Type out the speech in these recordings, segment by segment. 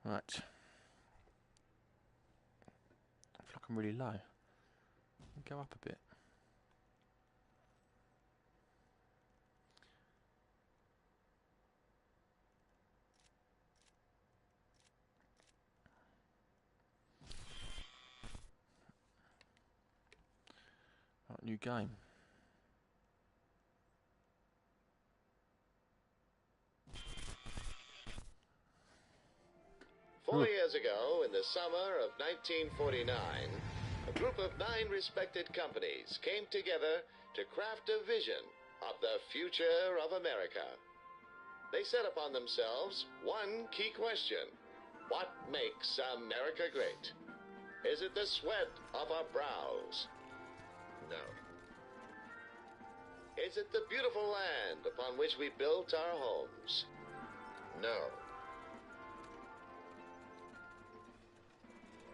Right. I feel like I'm really low. Go up a bit. Right, new game. 4 years ago, in the summer of 1949, a group of 9 respected companies came together to craft a vision of the future of America. They set upon themselves one key question: what makes America great? Is it the sweat of our brows? No. Is it the beautiful land upon which we built our homes? No.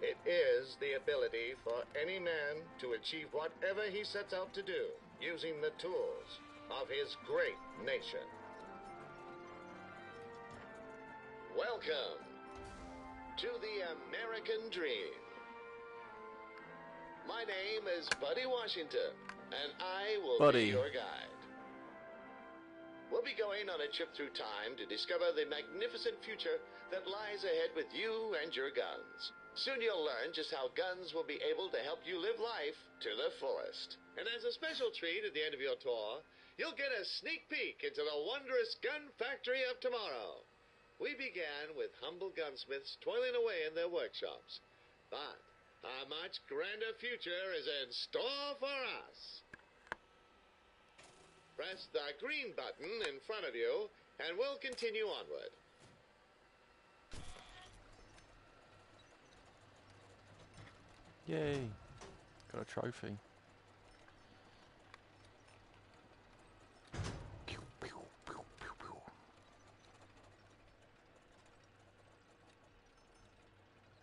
It is the ability for any man to achieve whatever he sets out to do using the tools of his great nation. Welcome to the American Dream. My name is Buddy Washington, and I will be your guide. We'll be going on a trip through time to discover the magnificent future that lies ahead with you and your guns. Soon you'll learn just how guns will be able to help you live life to the fullest. And as a special treat at the end of your tour, you'll get a sneak peek into the wondrous gun factory of tomorrow. We began with humble gunsmiths toiling away in their workshops. But a much grander future is in store for us. Press the green button in front of you, and we'll continue onward. Yay! Got a trophy.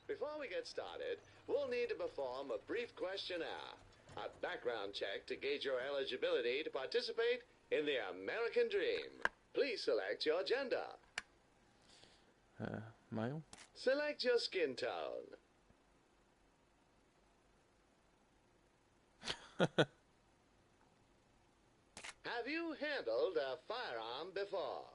Before we get started, we'll need to perform a brief questionnaire, a background check to gauge your eligibility to participate in the American Dream. Please select your gender. Male. Select your skin tone. Have you handled a firearm before?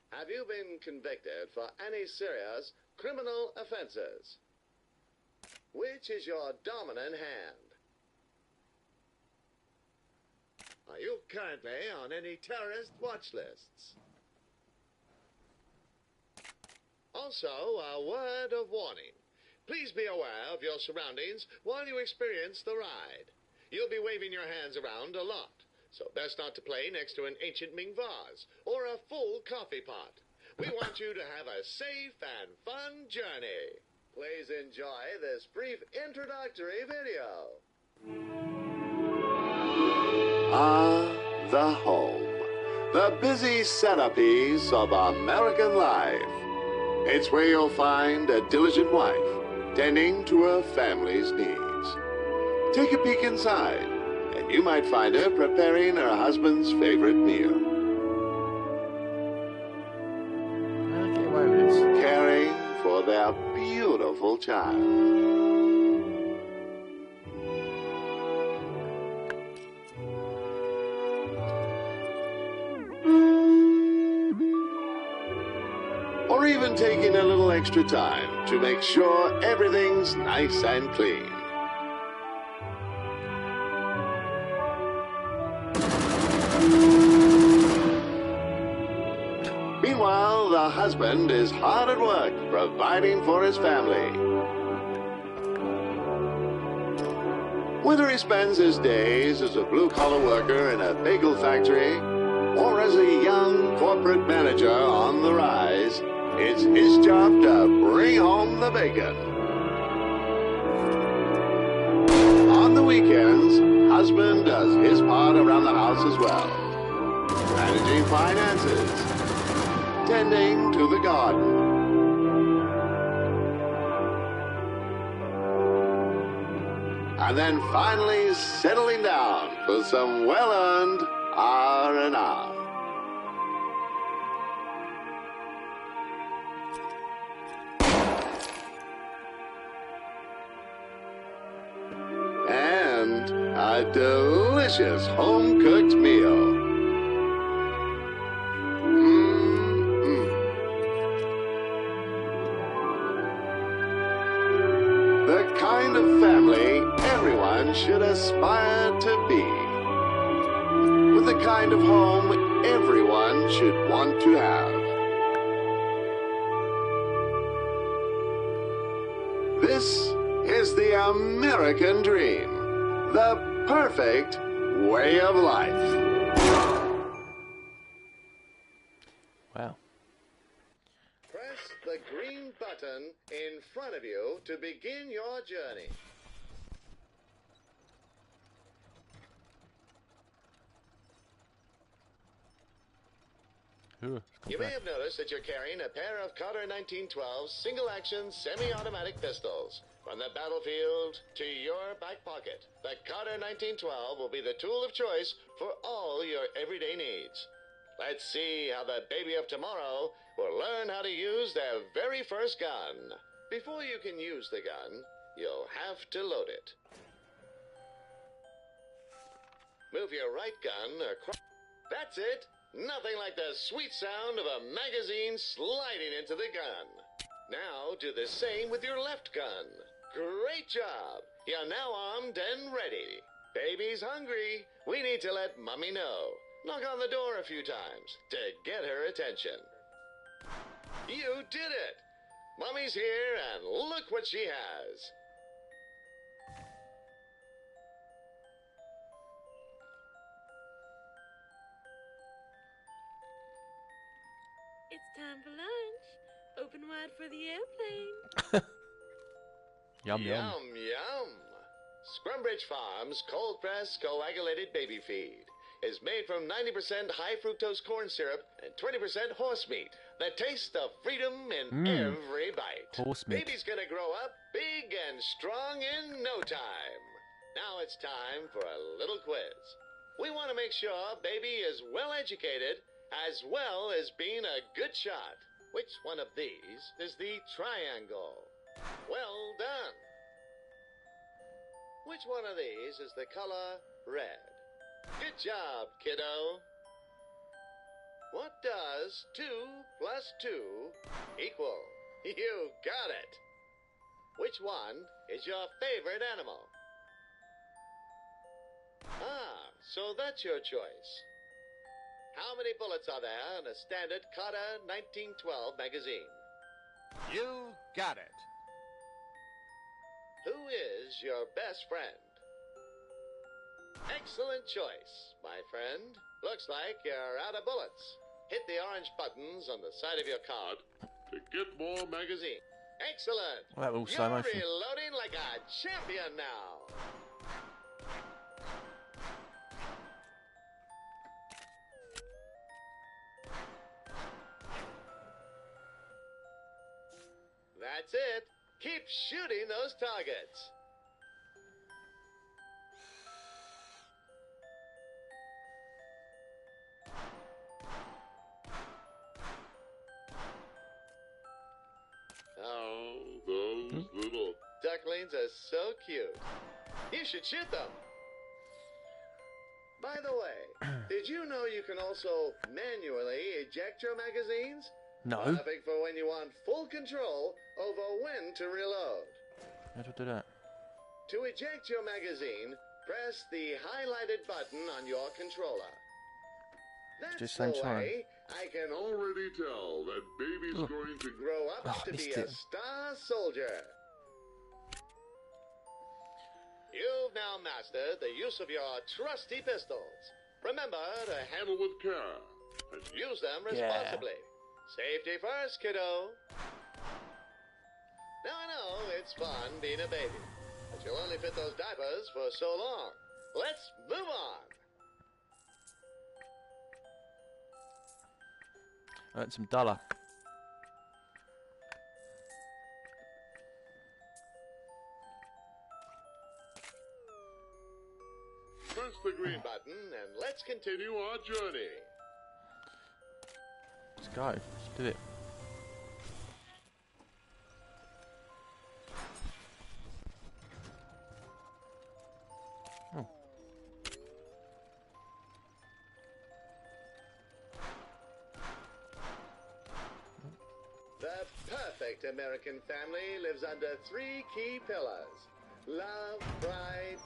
Have you been convicted for any serious criminal offenses? Which is your dominant hand? Are you currently on any terrorist watch lists? Also, a word of warning. Please be aware of your surroundings while you experience the ride. You'll be waving your hands around a lot, so best not to play next to an ancient Ming vase or a full coffee pot. We want you to have a safe and fun journey. Please enjoy this brief introductory video. The home. The busy centerpiece of American life. It's where you'll find a diligent wife tending to her family's needs. Take a peek inside, and you might find her preparing her husband's favorite meal. Get away with this. Caring for their beautiful child. Or even taking a little extra time to make sure everything's nice and clean. Meanwhile, the husband is hard at work providing for his family. Whether he spends his days as a blue-collar worker in a bagel factory or as a young corporate manager on the rise, it's his job to bring home the bacon. On the weekends, husband does his part around the house as well. Managing finances, tending to the garden. And then finally settling down for some well-earned R&R. want a delicious home-cooked meal. The kind of family everyone should aspire to be. With the kind of home everyone should want to have. This is the American dream. The perfect way of life. Wow. Press the green button in front of you to begin your journey. You may have noticed that you're carrying a pair of Carter 1912 single-action semi-automatic pistols. From the battlefield to your back pocket, the Carter 1912 will be the tool of choice for all your everyday needs. Let's see how the baby of tomorrow will learn how to use their very first gun. Before you can use the gun, you'll have to load it. Move your right gun across. That's it. Nothing like the sweet sound of a magazine sliding into the gun. Now do the same with your left gun. Great job. You're now armed and ready. Baby's hungry. We need to let Mommy know. Knock on the door a few times to get her attention. You did it. Mommy's here and look what she has. It's time for lunch. Open wide for the airplane. Yum, yum. Yum, yum. Scrumbridge Farms cold-pressed coagulated baby feed is made from 90% high-fructose corn syrup and 20% horse meat that tastes of freedom in every bite. Horse meat. Baby's gonna grow up big and strong in no time. Now it's time for a little quiz. We want to make sure baby is well educated as well as being a good shot. Which one of these is the triangle? Well done. Which one of these is the color red? Good job, kiddo. What does 2 plus 2 equal? You got it. Which one is your favorite animal? Ah, so that's your choice. How many bullets are there in a standard Carter 1912 magazine? You got it. Who is your best friend? Excellent choice, my friend. Looks like you're out of bullets. Hit the orange buttons on the side of your card to get more magazine. Excellent. Well, that was slow You're motion. reloading like a champion now. That's it. Keep shooting those targets. Oh, those little ducklings are so cute. You should shoot them. By the way, did you know you can also manually eject your magazines? No. Perfect for when you want full control over when to reload. How do I do that? To eject your magazine, press the highlighted button on your controller. That's Just same the time. way. I can already tell that baby's going to grow up to be missed a it. star soldier. You've now mastered the use of your trusty pistols. Remember to handle with care and use them responsibly. Safety first, kiddo. Now I know it's fun being a baby, but you'll only fit those diapers for so long. Let's move on. Earn some dollar. Press the green button and let's continue our journey. Let's go. Let's do it. perfect American family lives under 3 key pillars: love, pride,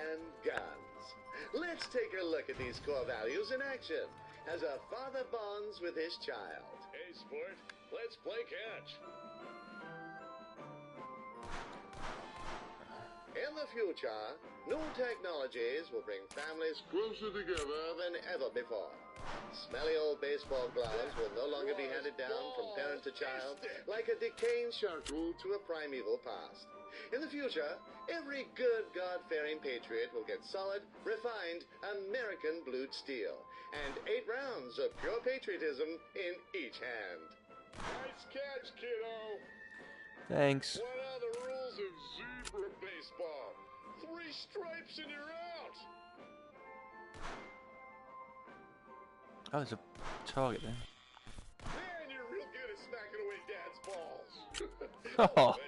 and guns. Let's take a look at these core values in action as a father bonds with his child. Hey, sport, let's play catch. In the future, new technologies will bring families closer together than ever before. Smelly old baseball gloves will no longer be handed down from parent to child like a decaying charcoal to a primeval past. In the future, every good, God-fearing patriot will get solid, refined, American blued steel, and 8 rounds of pure patriotism in each hand. Nice catch, kiddo. Thanks. What are the rules of zebra baseball? 3 stripes and you're out. Oh, there's a target there. Man, you're real good at smacking away Dad's balls. Oh.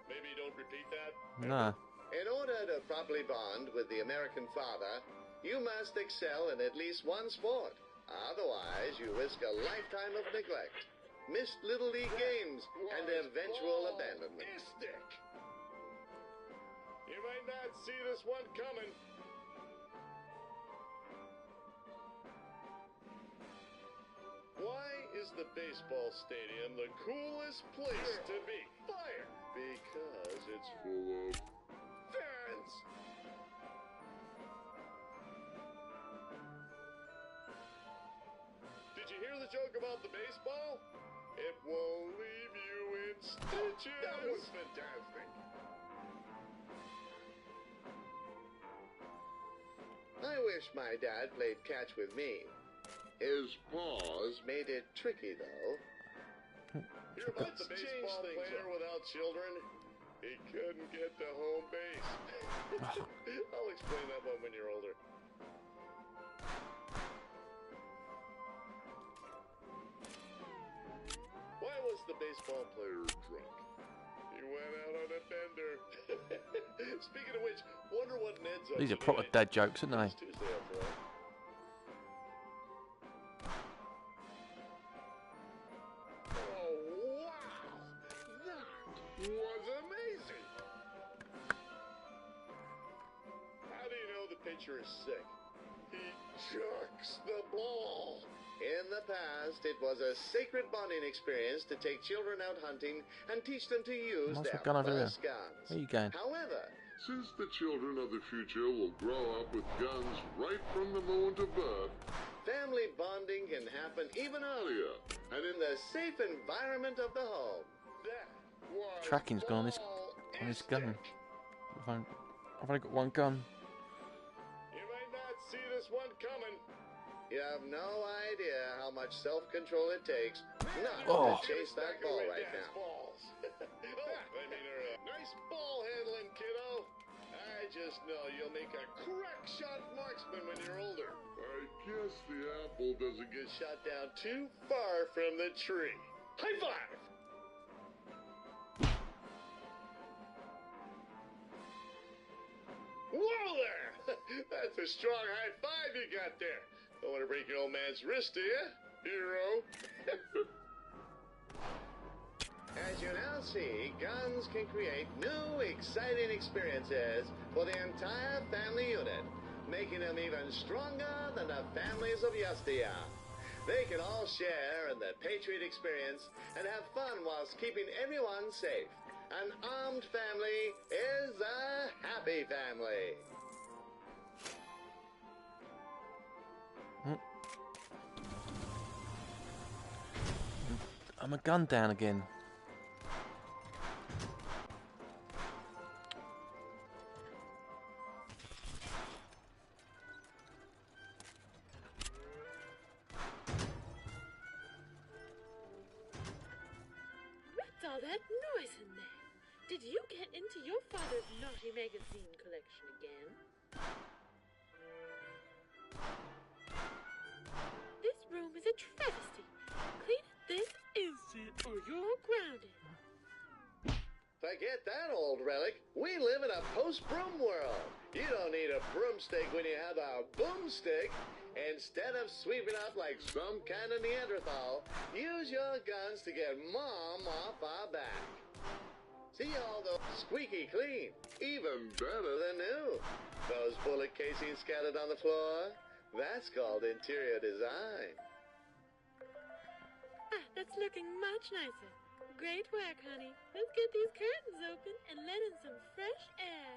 Maybe don't repeat that. Nah. In order to properly bond with the American father, you must excel in at least one sport. Otherwise, you risk a lifetime of neglect, missed Little League games, and eventual abandonment. Stick. You might not see this one coming. Why is the baseball stadium the coolest place to be? Fire! Because it's full of fans. Did you hear the joke about the baseball? It won't leave you in stitches. That was fantastic. I wish my dad played catch with me. His paws made it tricky, though. You're about the baseball player without children. He couldn't get to home base. I'll explain that one when you're older. Why was the baseball player drunk? He went out on a bender. Speaking of which, wonder what Ned's up These are to proper tonight. dad jokes, aren't they? It's Tuesday after all. Oh, wow! That was amazing! How do you know the pitcher is sick? He chucks the ball. In the past, it was a sacred bonding experience to take children out hunting and teach them to use What's their that gun over there? first guns. Where you going? However, since the children of the future will grow up with guns right from the moment of birth, family bonding can happen even earlier and in the safe environment of the home. That was Tracking's gone on this gun. I've only got one gun. You might not see this one coming. You have no idea how much self-control it takes not Oh. to chase that ball right now. Nice ball handling, kiddo. I just know you'll make a crack shot marksman when you're older. I guess the apple doesn't Get shot down too far from the tree. High five! Whoa there! That's a strong high five you got there. Don't want to break your old man's wrist, do you, hero? As you now see, guns can create new, exciting experiences for the entire family unit, making them even stronger than the families of yesteryear. They can all share in the Patriot experience and have fun whilst keeping everyone safe. An armed family is a happy family. I'm a gun down again. What's all that noise in there? Did you get into your father's naughty magazine collection again? This room is a travesty. Clean it this instant or you're grounded. Forget that old relic. We live in a post-broom world. You don't need a broomstick when you have a boomstick. Instead of sweeping up like some kind of Neanderthal, use your guns to get Mom off our back. See all those squeaky clean, even better than new. Those bullet casings scattered on the floor, that's called interior design. Ah, that's looking much nicer. Great work, honey. Let's get these curtains open and let in some fresh air.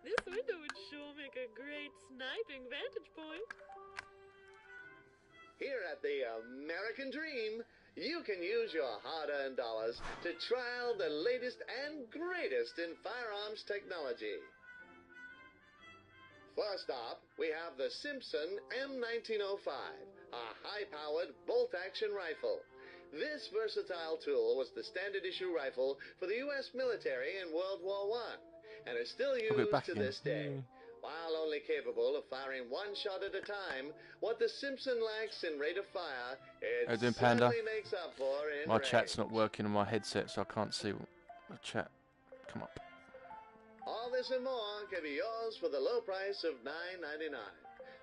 This window would sure make a great sniping vantage point. Here at the American Dream, you can use your hard-earned dollars to trial the latest and greatest in firearms technology. First up, we have the Simpson M1905, a high-powered bolt-action rifle. This versatile tool was the standard-issue rifle for the U.S. military in World War I, and is still used to this day. While only capable of firing one shot at a time, what the Simpson lacks in rate of fire, it certainly makes up for in My range. chat's not working on my headset, so I can't see the chat come up. All this and more can be yours for the low price of $9.99.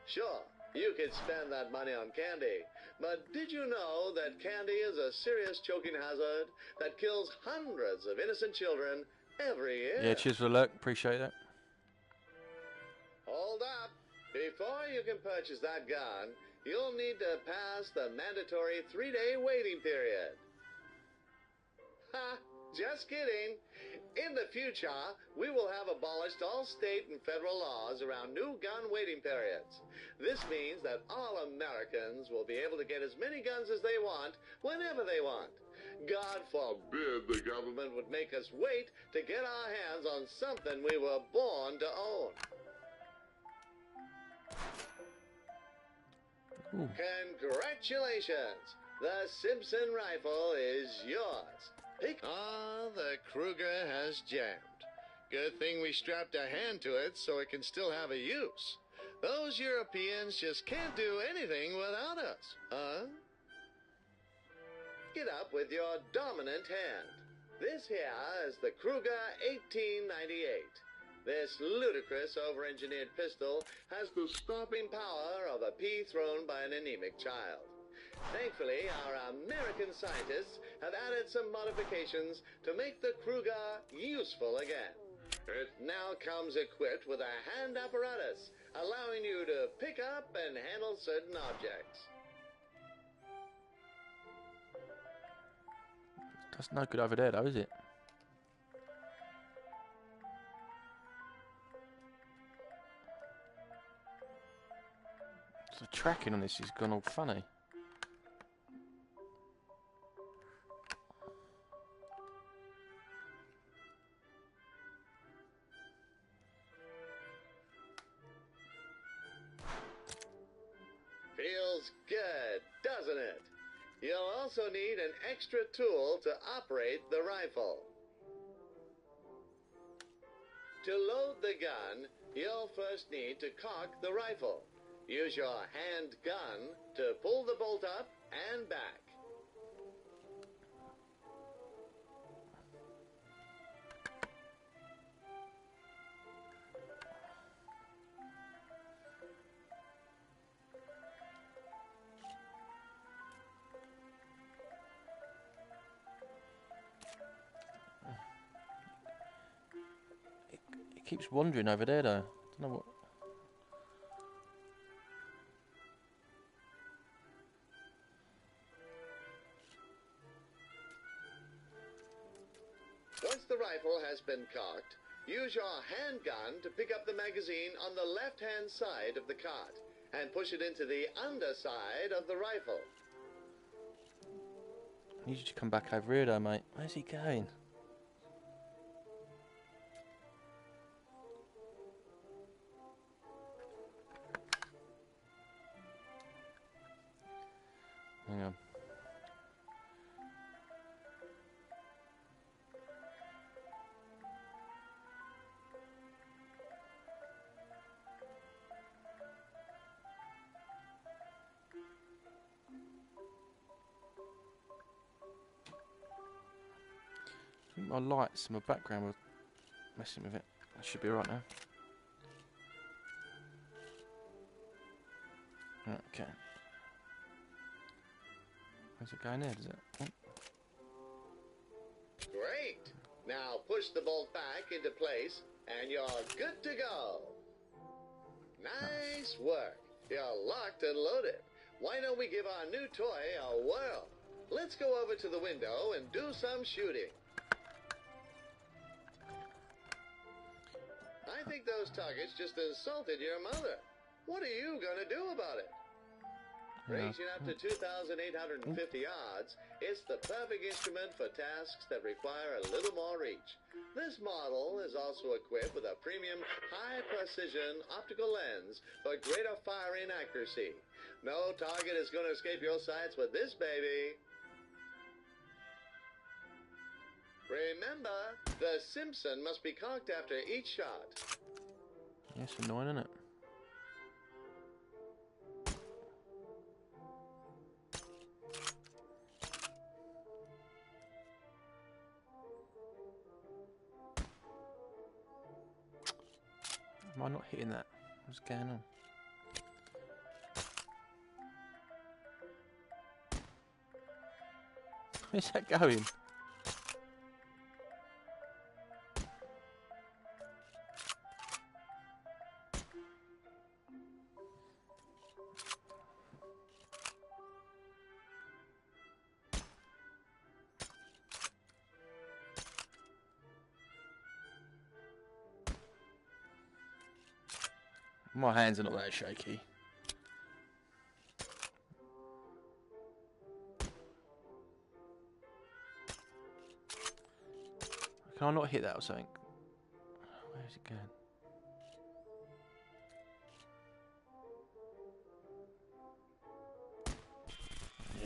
Sure, you could spend that money on candy, but did you know that candy is a serious choking hazard that kills hundreds of innocent children every year? Yeah, cheers for the alert. Appreciate that. Hold up. Before you can purchase that gun, you'll need to pass the mandatory 3-day waiting period. Ha! Just kidding. In the future, we will have abolished all state and federal laws around new gun waiting periods. This means that all Americans will be able to get as many guns as they want, whenever they want. God forbid the government would make us wait to get our hands on something we were born to own. Ooh. Congratulations! The Simpson rifle is yours. The Kruger has jammed. Good thing we strapped a hand to it so it can still have a use. Those Europeans just can't do anything without us, huh? Get up with your dominant hand. This here is the Kruger 1898. This ludicrous over-engineered pistol has the stopping power of a pea thrown by an anemic child. Thankfully, our American scientists have added some modifications to make the Kruger useful again. It now comes equipped with a hand apparatus, allowing you to pick up and handle certain objects. That's no good over there, though, is it? The tracking on this has gone all funny. Feels good, doesn't it? You'll also need an extra tool to operate the rifle. To load the gun, you'll first need to cock the rifle. Use your hand gun to pull the bolt up and back. It keeps wandering over there, though. I don't know what. Once the rifle has been cocked, use your handgun to pick up the magazine on the left-hand side of the cart and push it into the underside of the rifle. I need you to come back over here, though, mate. Where's he going? Hang on. my lights in my background were messing with it. That should be right now. Okay. Where's it going there, does it? Oh. Great! Now push the bolt back into place and you're good to go. Nice work. You're locked and loaded. Why don't we give our new toy a whirl? Let's go over to the window and do some shooting. I think those targets just insulted your mother. What are you going to do about it? Reaching up to 2,850 yards, it's the perfect instrument for tasks that require a little more reach. This model is also equipped with a premium high-precision optical lens for greater firing accuracy. No target is going to escape your sights with this baby. Remember, the Simpson must be cocked after each shot. Yeah, it's annoying, isn't it? Am I not hitting that? What's going on? Where's that going? My hands are not that shaky. Can I not hit that or something? Where's it going?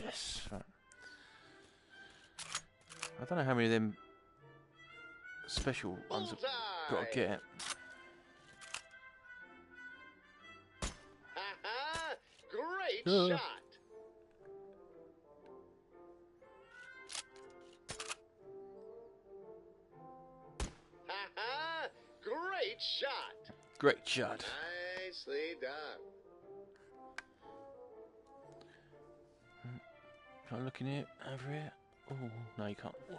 Yes. Right. I don't know how many of them special ones I've got to get. Great shot! Ha-ha! Great shot! Great shot. Nicely done. Can I look in here? Over here? Oh, no you can't. Whoa.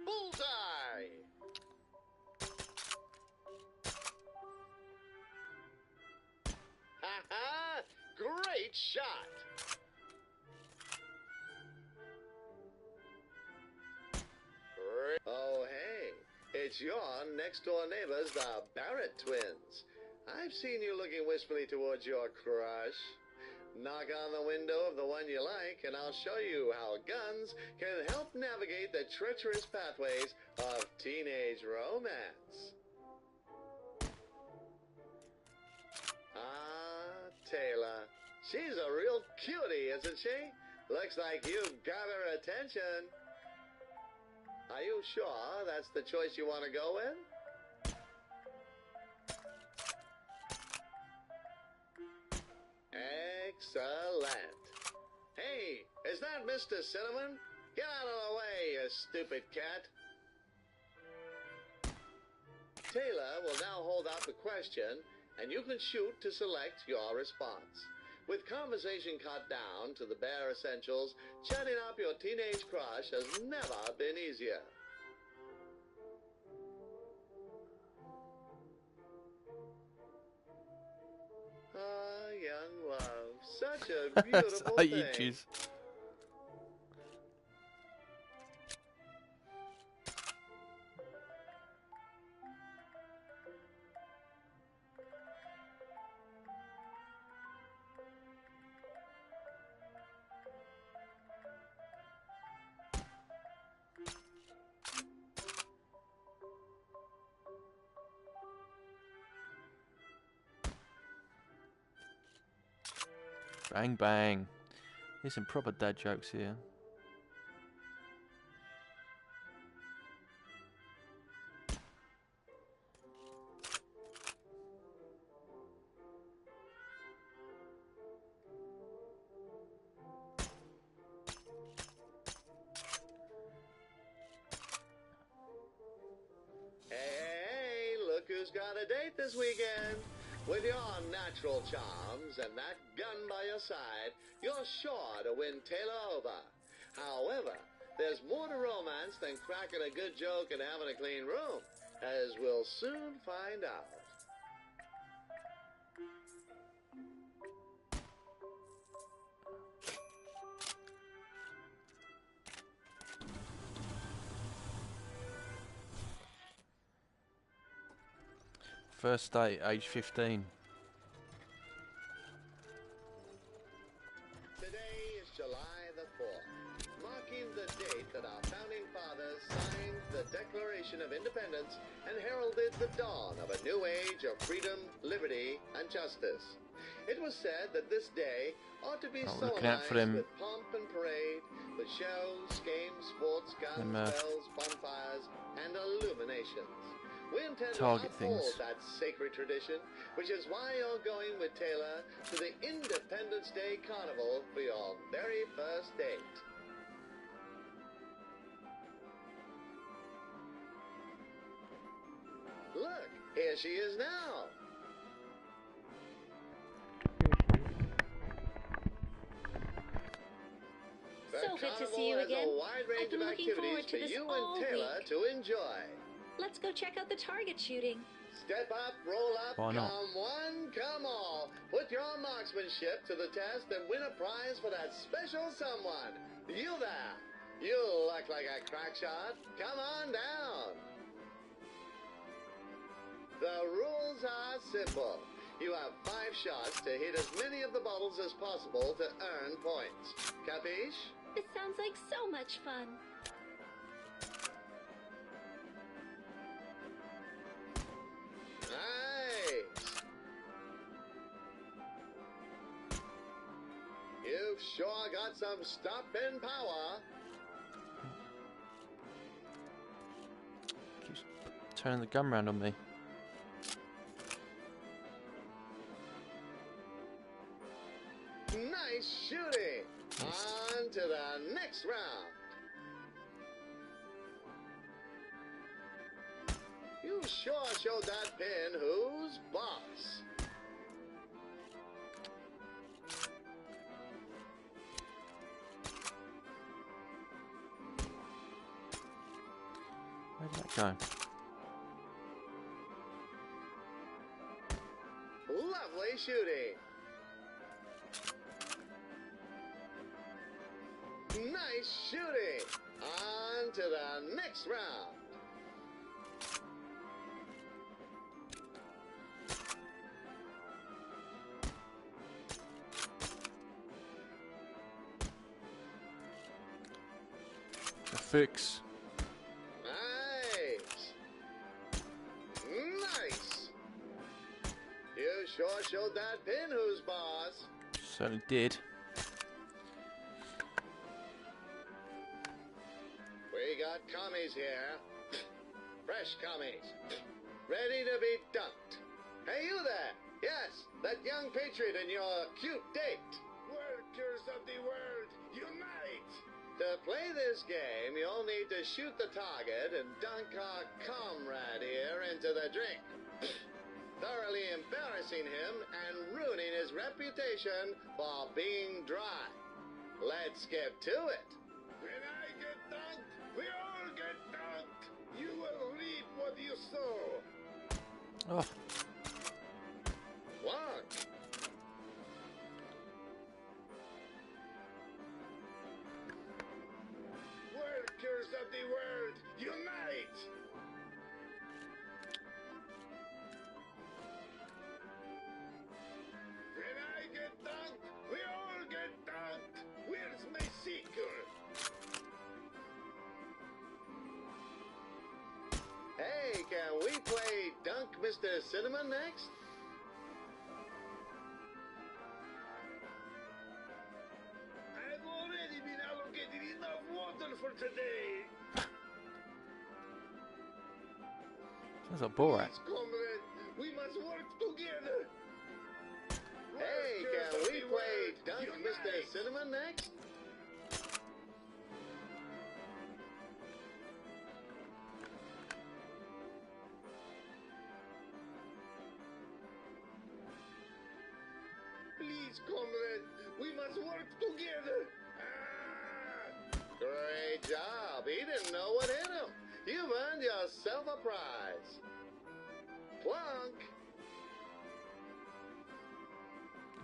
Bullseye! Ha-ha! Great shot! Oh, hey, it's your next-door neighbors, the Barrett twins. I've seen you looking wistfully towards your crush. Knock on the window of the one you like, and I'll show you how guns can help navigate the treacherous pathways of teenage romance. Ah, Taylor. She's a real cutie, isn't she? Looks like you've got her attention. Are you sure that's the choice you want to go with? Excellent. Hey, is that Mr. Cinnamon? Get out of the way, you stupid cat. Taylor will now hold out the question, and you can shoot to select your response. With conversation cut down to the bare essentials, chatting up your teenage crush has never been easier. Ah, young love, such a beautiful thing. Ages. Bang bang. There's some proper dad jokes here. got a date this weekend. With your natural charms and that gun by your side, you're sure to win Taylor over. However, there's more to romance than cracking a good joke and having a clean room, as we'll soon find out. First date, age 15. Today is July the 4th, marking the date that our founding fathers signed the Declaration of Independence and heralded the dawn of a new age of freedom, liberty, and justice. It was said that this day ought to be looking out for solemnized them. with pomp and parade, with shows, games, sports, guns, bells, bonfires, and illuminations. We intend Target to uphold things. that sacred tradition, which is why you're going with Taylor to the Independence Day Carnival for your very first date. Look, here she is now. So good to see you again. A wide range I've been of looking forward activities to for this you all and Taylor week. to enjoy. Let's go check out the target shooting. Step up, roll up, Why not? come one, come all. Put your marksmanship to the test and win a prize for that special someone. You there. You look like a crack shot. Come on down. The rules are simple. You have 5 shots to hit as many of the bottles as possible to earn points. Capiche? This sounds like so much fun. Nice. You've sure got some stopping power. Keeps turning the gun round on me. Nice shooting. On to the next round. You sure showed that pin who's boss. Where did that go? Lovely shooting. Nice shooting. On to the next round. A fix. Nice. Nice. You sure showed that pin who's boss. Certainly did. We got commies here. Fresh commies. Ready to be dunked. Hey, you there. Yes, that young patriot and your cute date. Workers of the world, unite! To play this game, you'll need to shoot the target and dunk our comrade here into the drink, thoroughly embarrassing him and ruining his reputation for being dry. Let's get to it. When I get dunked, we all get dunked! You will reap what you sow! Oh, 1. Workers of the world, unite! When I get dunked, we all get dunked! Where's my seeker? Hey, can we play Dunk Mr. Cinnamon next? I've already been allocated enough water for today! sounds like Borat. Please, comrade, we must work together! Hey, Workers can of we the play world, Dunk Mr. unite! Cinnamon next? Please, comrade, we must work together. Great job. He didn't know what hit him. You've earned yourself a prize. Plunk.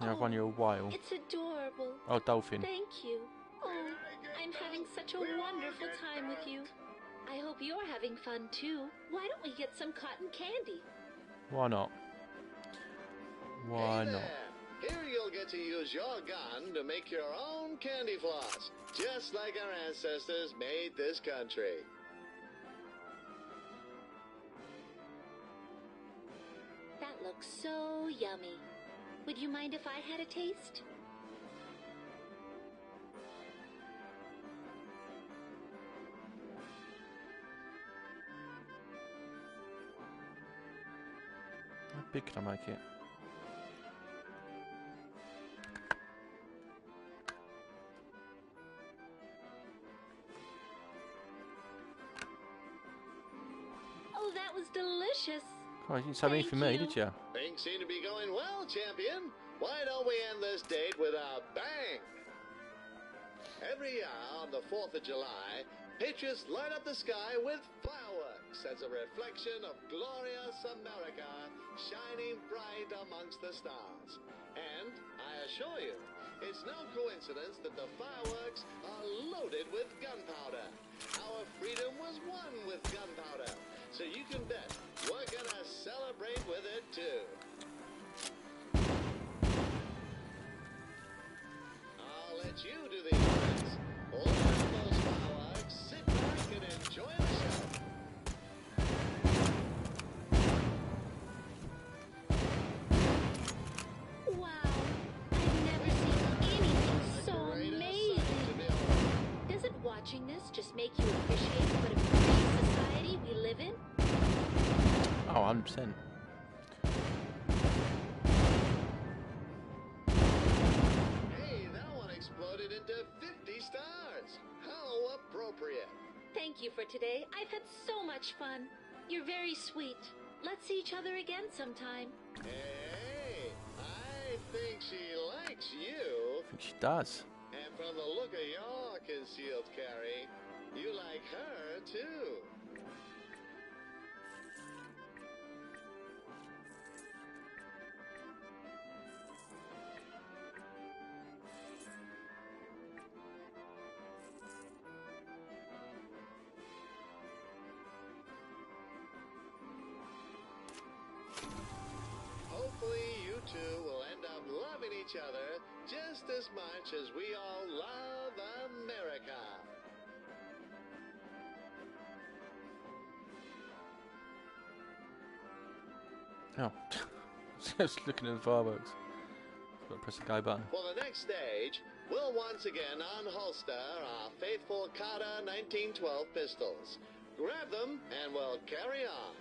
Yeah, I've run you a while. It's adorable. Oh, dolphin. Thank you. Oh, I'm having such a wonderful time with you. I hope you're having fun too. Why don't we get some cotton candy? Why not? Why Hey not? there. Here you'll get to use your gun to make your own candy floss, just like our ancestors made this country. That looks so yummy. Would you mind if I had a taste? How big can I make it? Oh, that was delicious. Oh, you didn't say anything for me, Thank did you? Things seem to be going well, champion. Why don't we end this date with a bang? Every year on the 4th of July, patriots light up the sky with fireworks as a reflection of glorious America shining bright amongst the stars. And I assure you, it's no coincidence that the fireworks are loaded with gunpowder. Our freedom was won with gunpowder, so you can bet we're gonna celebrate with it too. I'll let you do the honors. Open those fireworks, sit back and enjoy the show. Wow, I've never seen anything so Great amazing. sight to behold. Doesn't watching this just make you appreciate what a great society we live in? Oh, 100%. Hey, that one exploded into 50 stars. How appropriate. Thank you for today. I've had so much fun. You're very sweet. Let's see each other again sometime. Hey, I think she likes you. I think she does. And from the look of your concealed carry, you like her too. Hopefully you two will end up loving each other just as much as we all love America. Oh. Just looking at the fireworks. Got to press the go button. For the next stage, we'll once again unholster our faithful Carter 1912 pistols. Grab them and we'll carry on.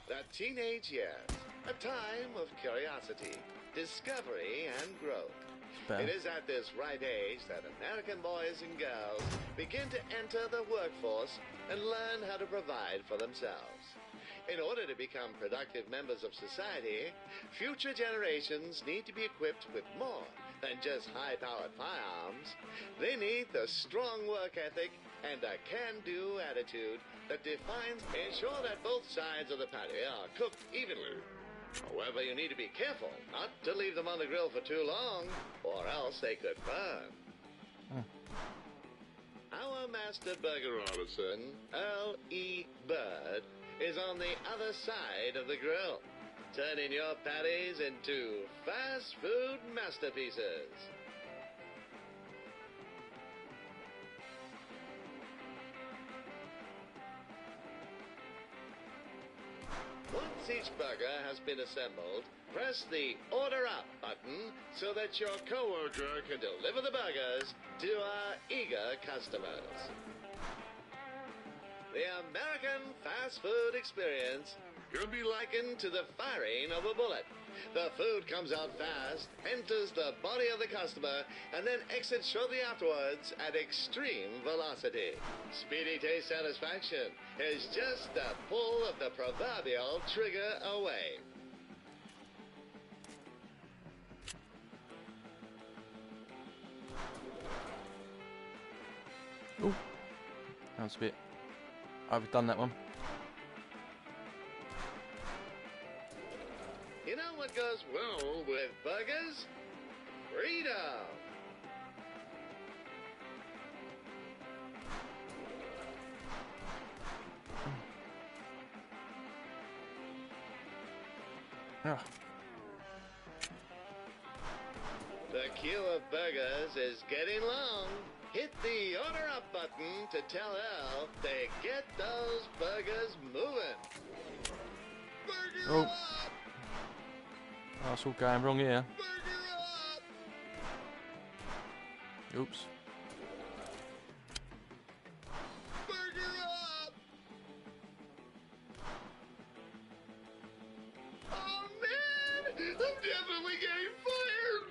The teenage years, a time of curiosity, discovery, and growth. Better. It is at this right age that American boys and girls begin to enter the workforce and learn how to provide for themselves. In order to become productive members of society, future generations need to be equipped with more than just high-powered firearms. They need the strong work ethic and a can-do attitude that defines. Ensure that both sides of the patty are cooked evenly. However, you need to be careful not to leave them on the grill for too long, or else they could burn. Our master burger artisan, Earl E. Bird, is on the other side of the grill, turning your patties into fast food masterpieces. Once each burger has been assembled, press the Order Up button so that your coworker can deliver the burgers to our eager customers. The American fast food experience can be likened to the firing of a bullet. The food comes out fast, enters the body of the customer, and then exits shortly afterwards at extreme velocity. Speedy taste satisfaction is just a pull of the proverbial trigger away. Oh, that was a bit overdone, that one. You know what goes well with burgers? Freedom! Oh. The queue of burgers is getting long. Hit the order up button to tell Elle to get those burgers moving. Burger Oh. up! That's all going wrong here. Burger up! Oops. Burger up! Oh man! I'm definitely getting fired!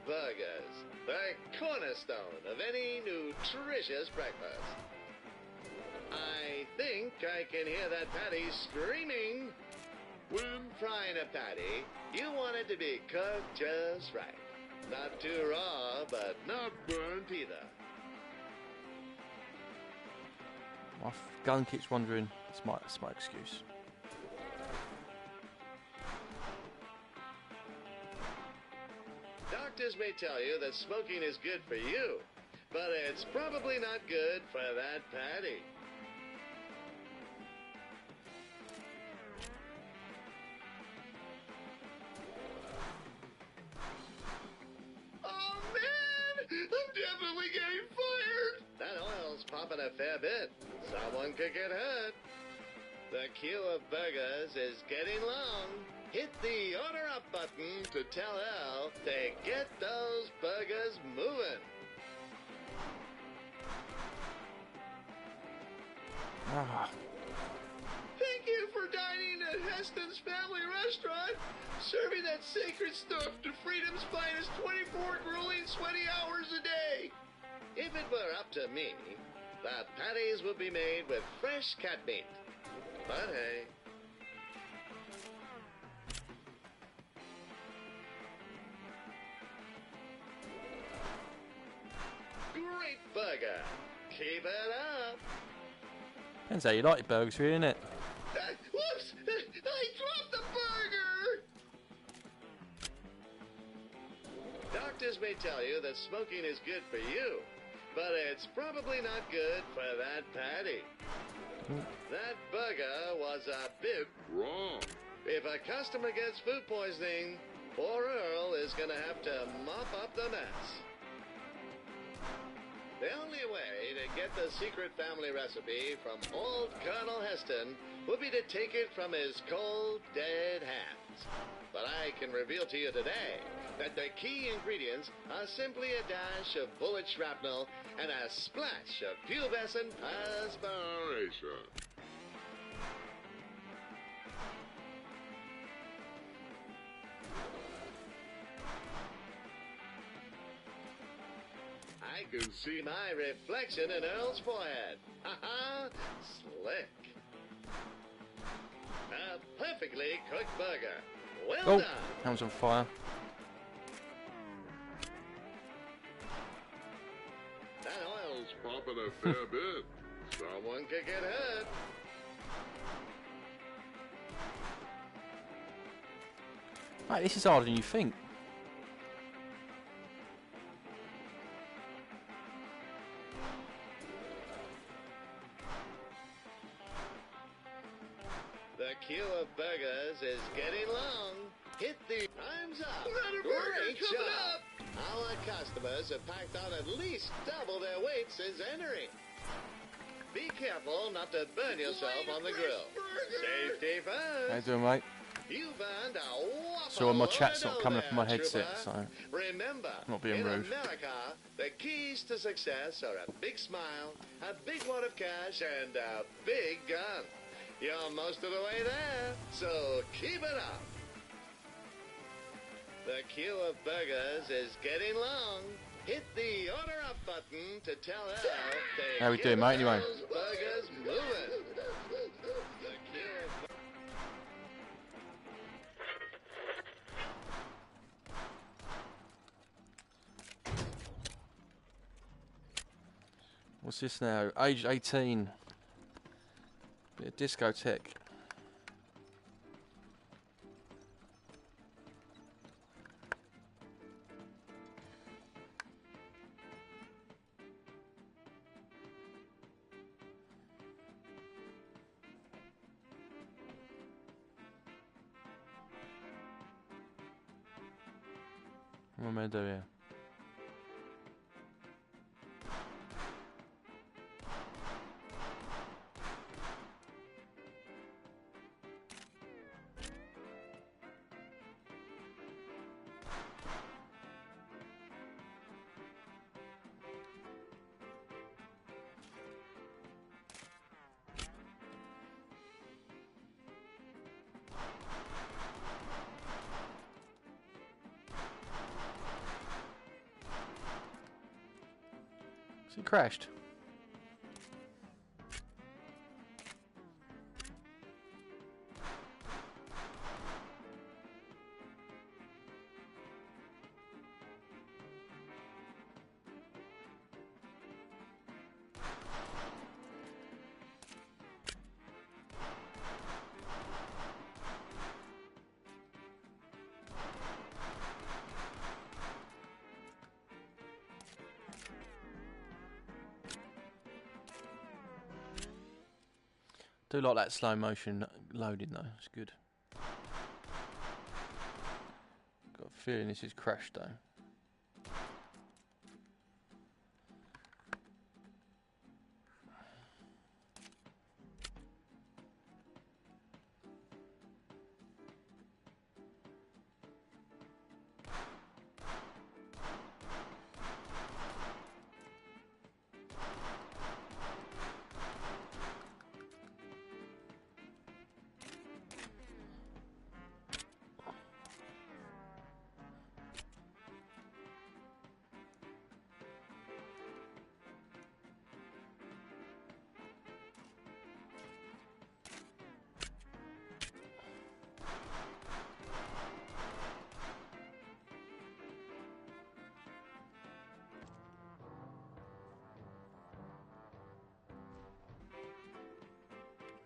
Burgers. The cornerstone of any nutritious breakfast. I think I can hear that patty screaming. When frying a patty, you want it to be cooked just right. Not too raw, but not burnt either. My gun keeps wandering. It's my excuse. Doctors may tell you that smoking is good for you, but it's probably not good for that patty. Oh man! I'm definitely getting fired! That oil's popping a fair bit. Someone could get hurt. The queue of burgers is getting long. Hit the order up button to tell Elle to get those burgers moving. Ah. Thank you for dining at Heston's Family Restaurant, serving that sacred stuff to freedom's finest 24 grueling, sweaty hours a day. If it were up to me, the patties would be made with fresh cat meat. But hey. Great burger. Keep it up. Depends how you like your burgers, really, innit? Whoops! I dropped the burger! Doctors may tell you that smoking is good for you, but it's probably not good for that patty. That burger was a bit Wrong. If a customer gets food poisoning, poor Earl is going to have to mop up the mess. The only way to get the secret family recipe from old Colonel Heston would be to take it from his cold, dead hands. But I can reveal to you today that the key ingredients are simply a dash of bullet shrapnel and a splash of pubescent perspiration. I can see my reflection in Earl's forehead. Ha-ha! Slick. A perfectly cooked burger. Well done. That was on fire. That oil's Popping a fair bit. someone could get hurt. Right, this is harder than you think. The queue of burgers is getting long. Hit the time's up. Great job. Our customers have packed on at least double their weight since entering. Be careful not to burn yourself on the grill. Safety How you first. doing, mate? You've earned a whopper. So my chat's not coming up on my there, headset, trooper. so Remember, not being in rude. America, the keys to success are a big smile, a big wad of cash, and a big gun. You're most of the way there, so keep it up. The queue of burgers is getting long. Hit the order up button to tell her to How we doing, mate? Anyway. those burgers moving. The queue of What's this now? Age 18. Bit of discotheque. What am I doing here? So he crashed. Do like that slow motion loading though, it's good. Got a feeling this is Crash though.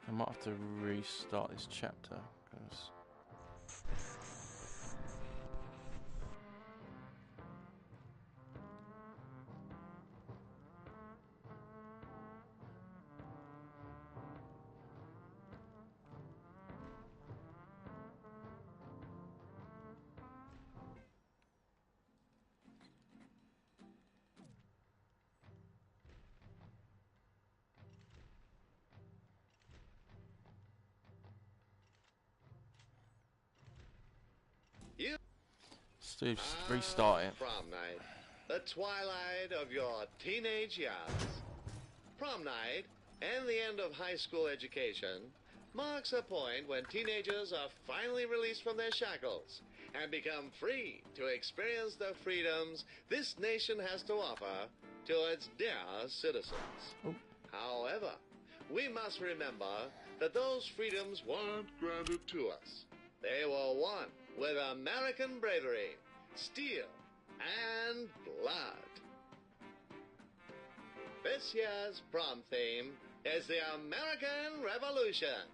I might have to restart this chapter because Steve's restarting. Prom night, the twilight of your teenage years. Prom night and the end of high school education marks a point when teenagers are finally released from their shackles and become free to experience the freedoms this nation has to offer to its dear citizens. Oh. However, we must remember that those freedoms weren't granted to us. They were won with American bravery, steel, and blood. This year's prom theme is the American Revolution.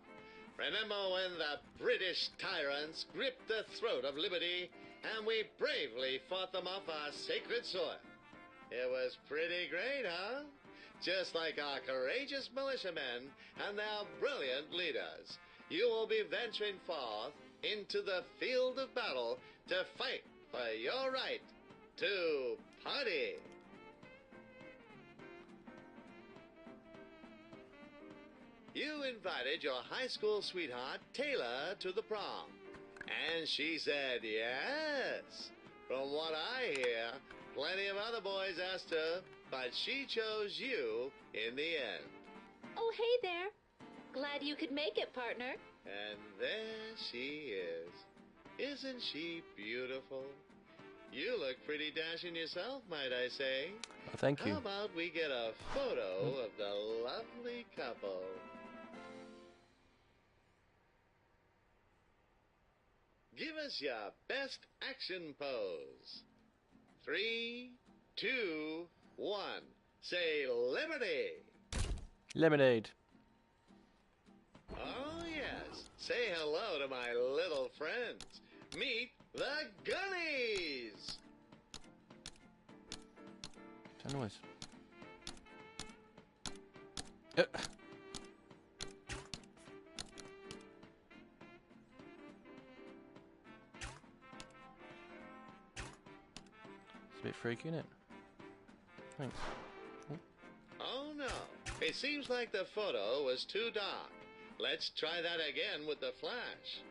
Remember when the British tyrants gripped the throat of liberty and we bravely fought them off our sacred soil? It was pretty great, huh? Just like our courageous militiamen and their brilliant leaders, you will be venturing forth into the field of battle to fight for your right to party. You invited your high school sweetheart, Taylor, to the prom, and she said yes. From what I hear, plenty of other boys asked her, but she chose you in the end. Oh, hey there. Glad you could make it, partner. And there she is. Isn't she beautiful? You look pretty dashing yourself, might I say. Oh, thank you. How about we get a photo of the lovely couple? Give us your best action pose. 3, 2, 1. Say liberty. Lemonade. Oh, yes. Say hello to my little friends. Meet the Gunnies. What's that noise? It's a bit freaky, isn't it? Thanks. Oh, no. It seems like the photo was too dark. Let's try that again with the flash.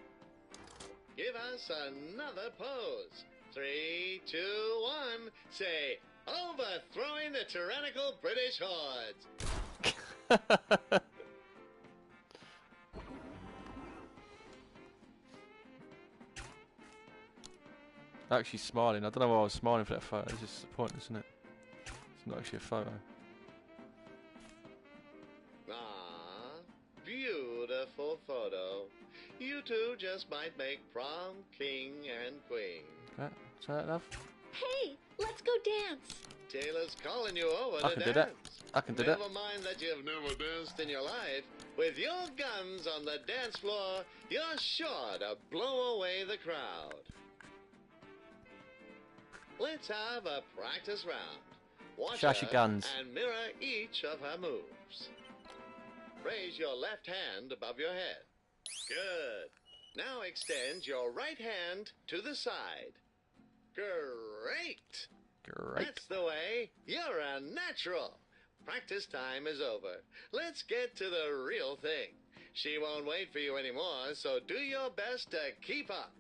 Give us another pose. 3, 2, 1. Say, overthrowing the tyrannical British hordes. Actually smiling. I don't know why I was smiling for that photo. It's just pointless, isn't it? It's not actually a photo. Ah, beautiful photo. You two just might make prom king and queen. Okay. Is that love? Hey, let's go dance. Taylor's calling you over I to can dance. do that. I can do that. Never mind that you've never danced in your life. With your guns on the dance floor, you're sure to blow away the crowd. Let's have a practice round. Watch Show us your her guns. and mirror each of her moves. Raise your left hand above your head. Good. Now extend your right hand to the side. Great. Great. That's the way. You're a natural. Practice time is over. Let's get to the real thing. She won't wait for you anymore, so do your best to keep up.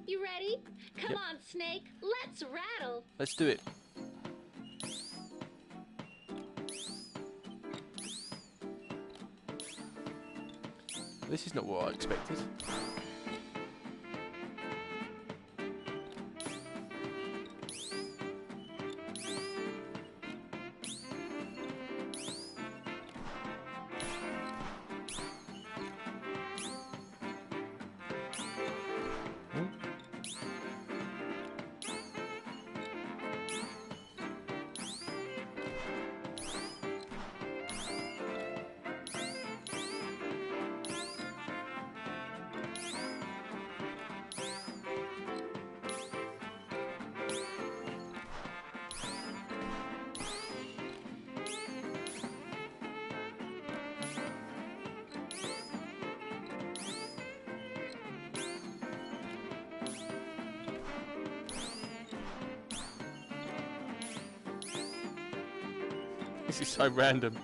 You ready? Come Yep. on, Snake. Let's rattle. Let's do it. This is not what I expected. This is so random.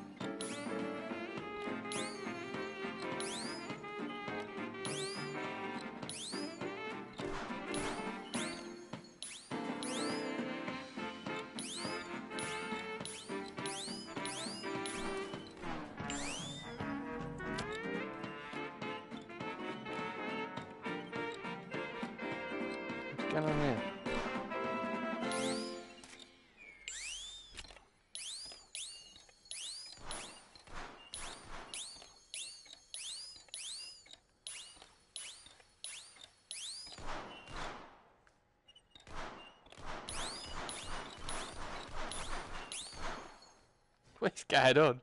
What's going on here? What's going on?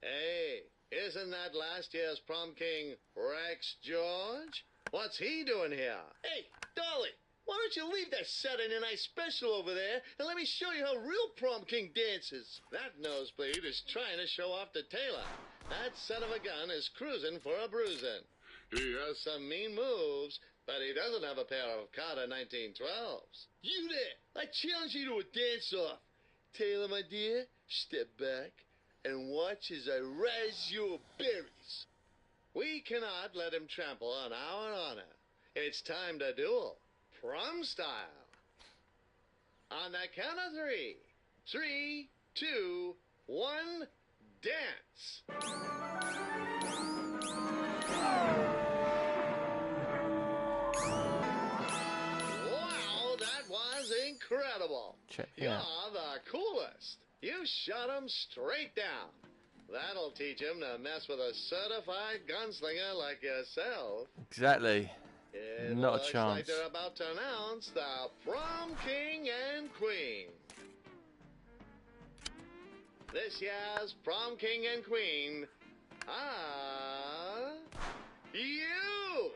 Hey, isn't that last year's prom king Rex George? What's he doing here? Hey, Dolly, why don't you leave that Saturday night special over there and let me show you how real prom king dances? That nosebleed is trying to show off to Taylor. That son of a gun is cruising for a bruising. He has some mean moves, but he doesn't have a pair of Carter 1912s. You there! I challenge you to a dance-off. Taylor, my dear, step back and watch as I razz your berries. We cannot let him trample on our honor. It's time to duel. Prom style. On the count of three. 3, 2, 1, dance! Wow, that was incredible! Check You're out. the coolest! You shot him straight down. That'll teach him to mess with a certified gunslinger like yourself. Exactly. It Not a looks chance. like they're about to announce the prom king and queen. This year's prom king and queen are you.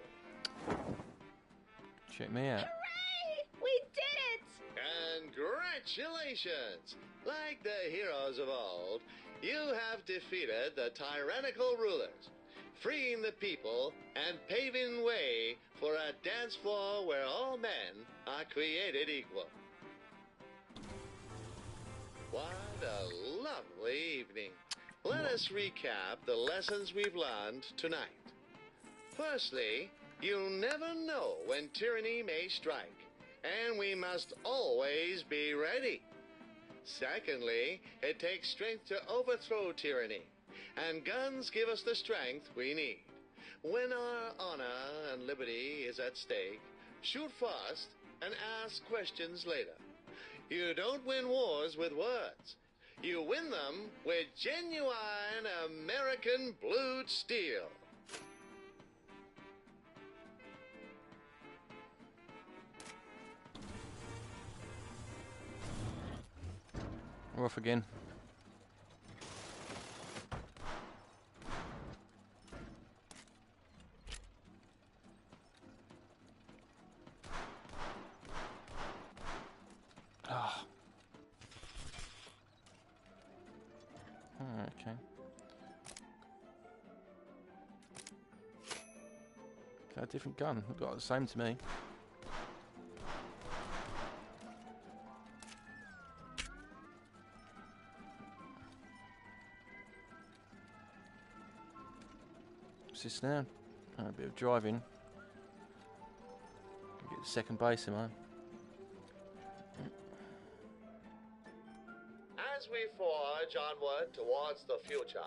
Check me out. Hooray! We did it! Congratulations! Like the heroes of old, you have defeated the tyrannical rulers, freeing the people and paving way for a dance floor where all men are created equal. What a lovely evening. Let us recap the lessons we've learned tonight. Firstly, you'll never know when tyranny may strike, and we must always be ready. Secondly, it takes strength to overthrow tyranny, and guns give us the strength we need. When our honor and liberty is at stake, shoot first and ask questions later. You don't win wars with words. You win them with genuine American blued steel. We're off again. Ah. Okay. Got a different gun. Look like the same to me. What's this now? Oh, a bit of driving. Get the second base in mind. As we forge onward towards the future,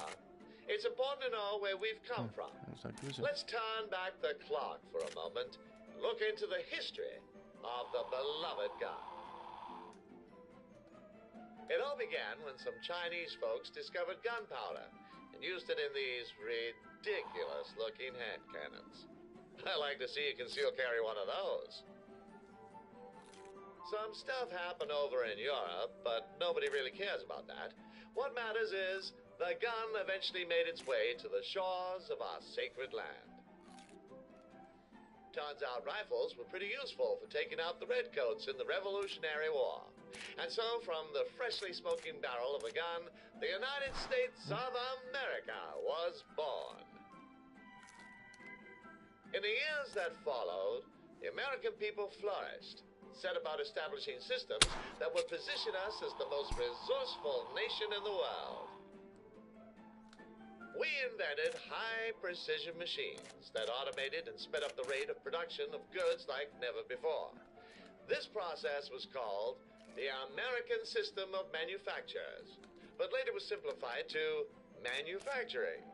it's important to know where we've come from. That's no good, is it? Let's turn back the clock for a moment and look into the history of the beloved gun. It all began when some Chinese folks discovered gunpowder and used it in these ridiculous-looking hand cannons. I like to see you conceal carry one of those. Some stuff happened over in Europe, but nobody really cares about that. What matters is the gun eventually made its way to the shores of our sacred land. Turns out rifles were pretty useful for taking out the redcoats in the Revolutionary War. And so from the freshly smoking barrel of a gun, the United States of America was born. In the years that followed, the American people flourished, set about establishing systems that would position us as the most resourceful nation in the world. We invented high-precision machines that automated and sped up the rate of production of goods like never before. This process was called the American System of Manufactures, but later was simplified to manufacturing.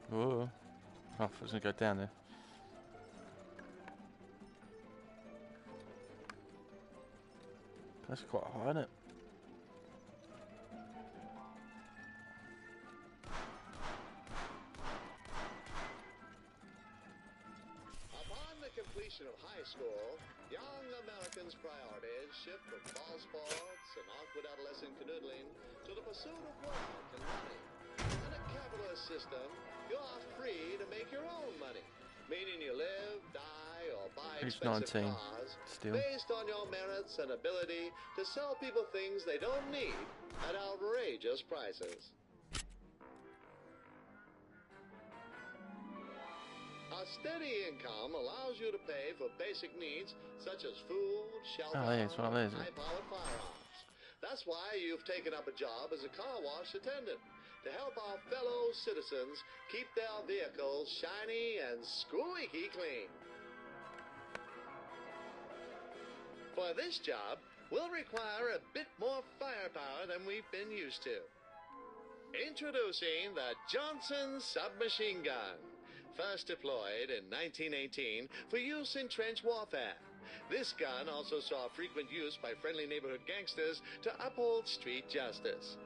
Whoa. Oh, I was going to go down there. That's quite high, isn't it? Upon the completion of high school, young Americans' priorities shift from ball sports and awkward adolescent canoodling to the pursuit of work and money. In a capitalist system, you're free to make your own money, meaning you live, die, or buy He's expensive 19 cars still. based on your merits and ability to sell people things they don't need at outrageous prices. A steady income allows you to pay for basic needs such as food, shelter, Oh, yeah, it's one of those. and high-powered firearms. That's why you've taken up a job as a car wash attendant to help our fellow citizens keep their vehicles shiny and squeaky clean. For this job, we'll require a bit more firepower than we've been used to. Introducing the Johnson submachine gun, first deployed in 1918 for use in trench warfare. This gun also saw frequent use by friendly neighborhood gangsters to uphold street justice.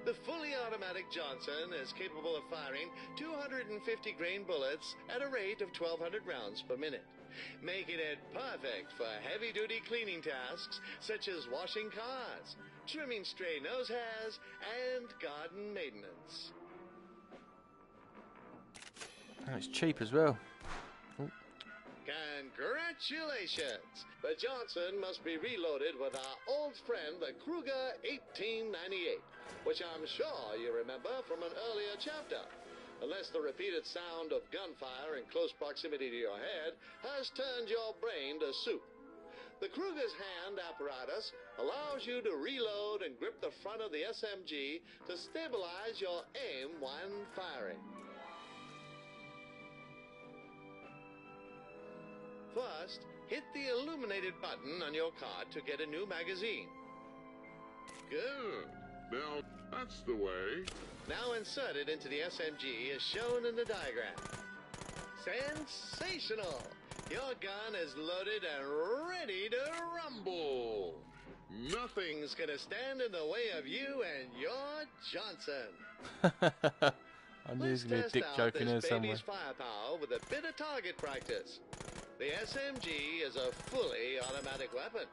The fully automatic Johnson is capable of firing 250 grain bullets at a rate of 1,200 rounds per minute, making it perfect for heavy-duty cleaning tasks such as washing cars, trimming stray nose hairs, and garden maintenance. Oh, it's cheap as well. Ooh. Congratulations! The Johnson must be reloaded with our old friend, the Kruger 1898, which I'm sure you remember from an earlier chapter, unless the repeated sound of gunfire in close proximity to your head has turned your brain to soup. The Kruger's hand apparatus allows you to reload and grip the front of the SMG to stabilize your aim when firing. First, hit the illuminated button on your card to get a new magazine. Good. Now, that's the way. Now insert it into the SMG as shown in the diagram. Sensational! Your gun is loaded and ready to rumble. Nothing's gonna stand in the way of you and your Johnson. I knew there was going to be a dick joke in here somewhere. Let's test out this baby's firepower with a bit of target practice. The SMG is a fully automatic weapon,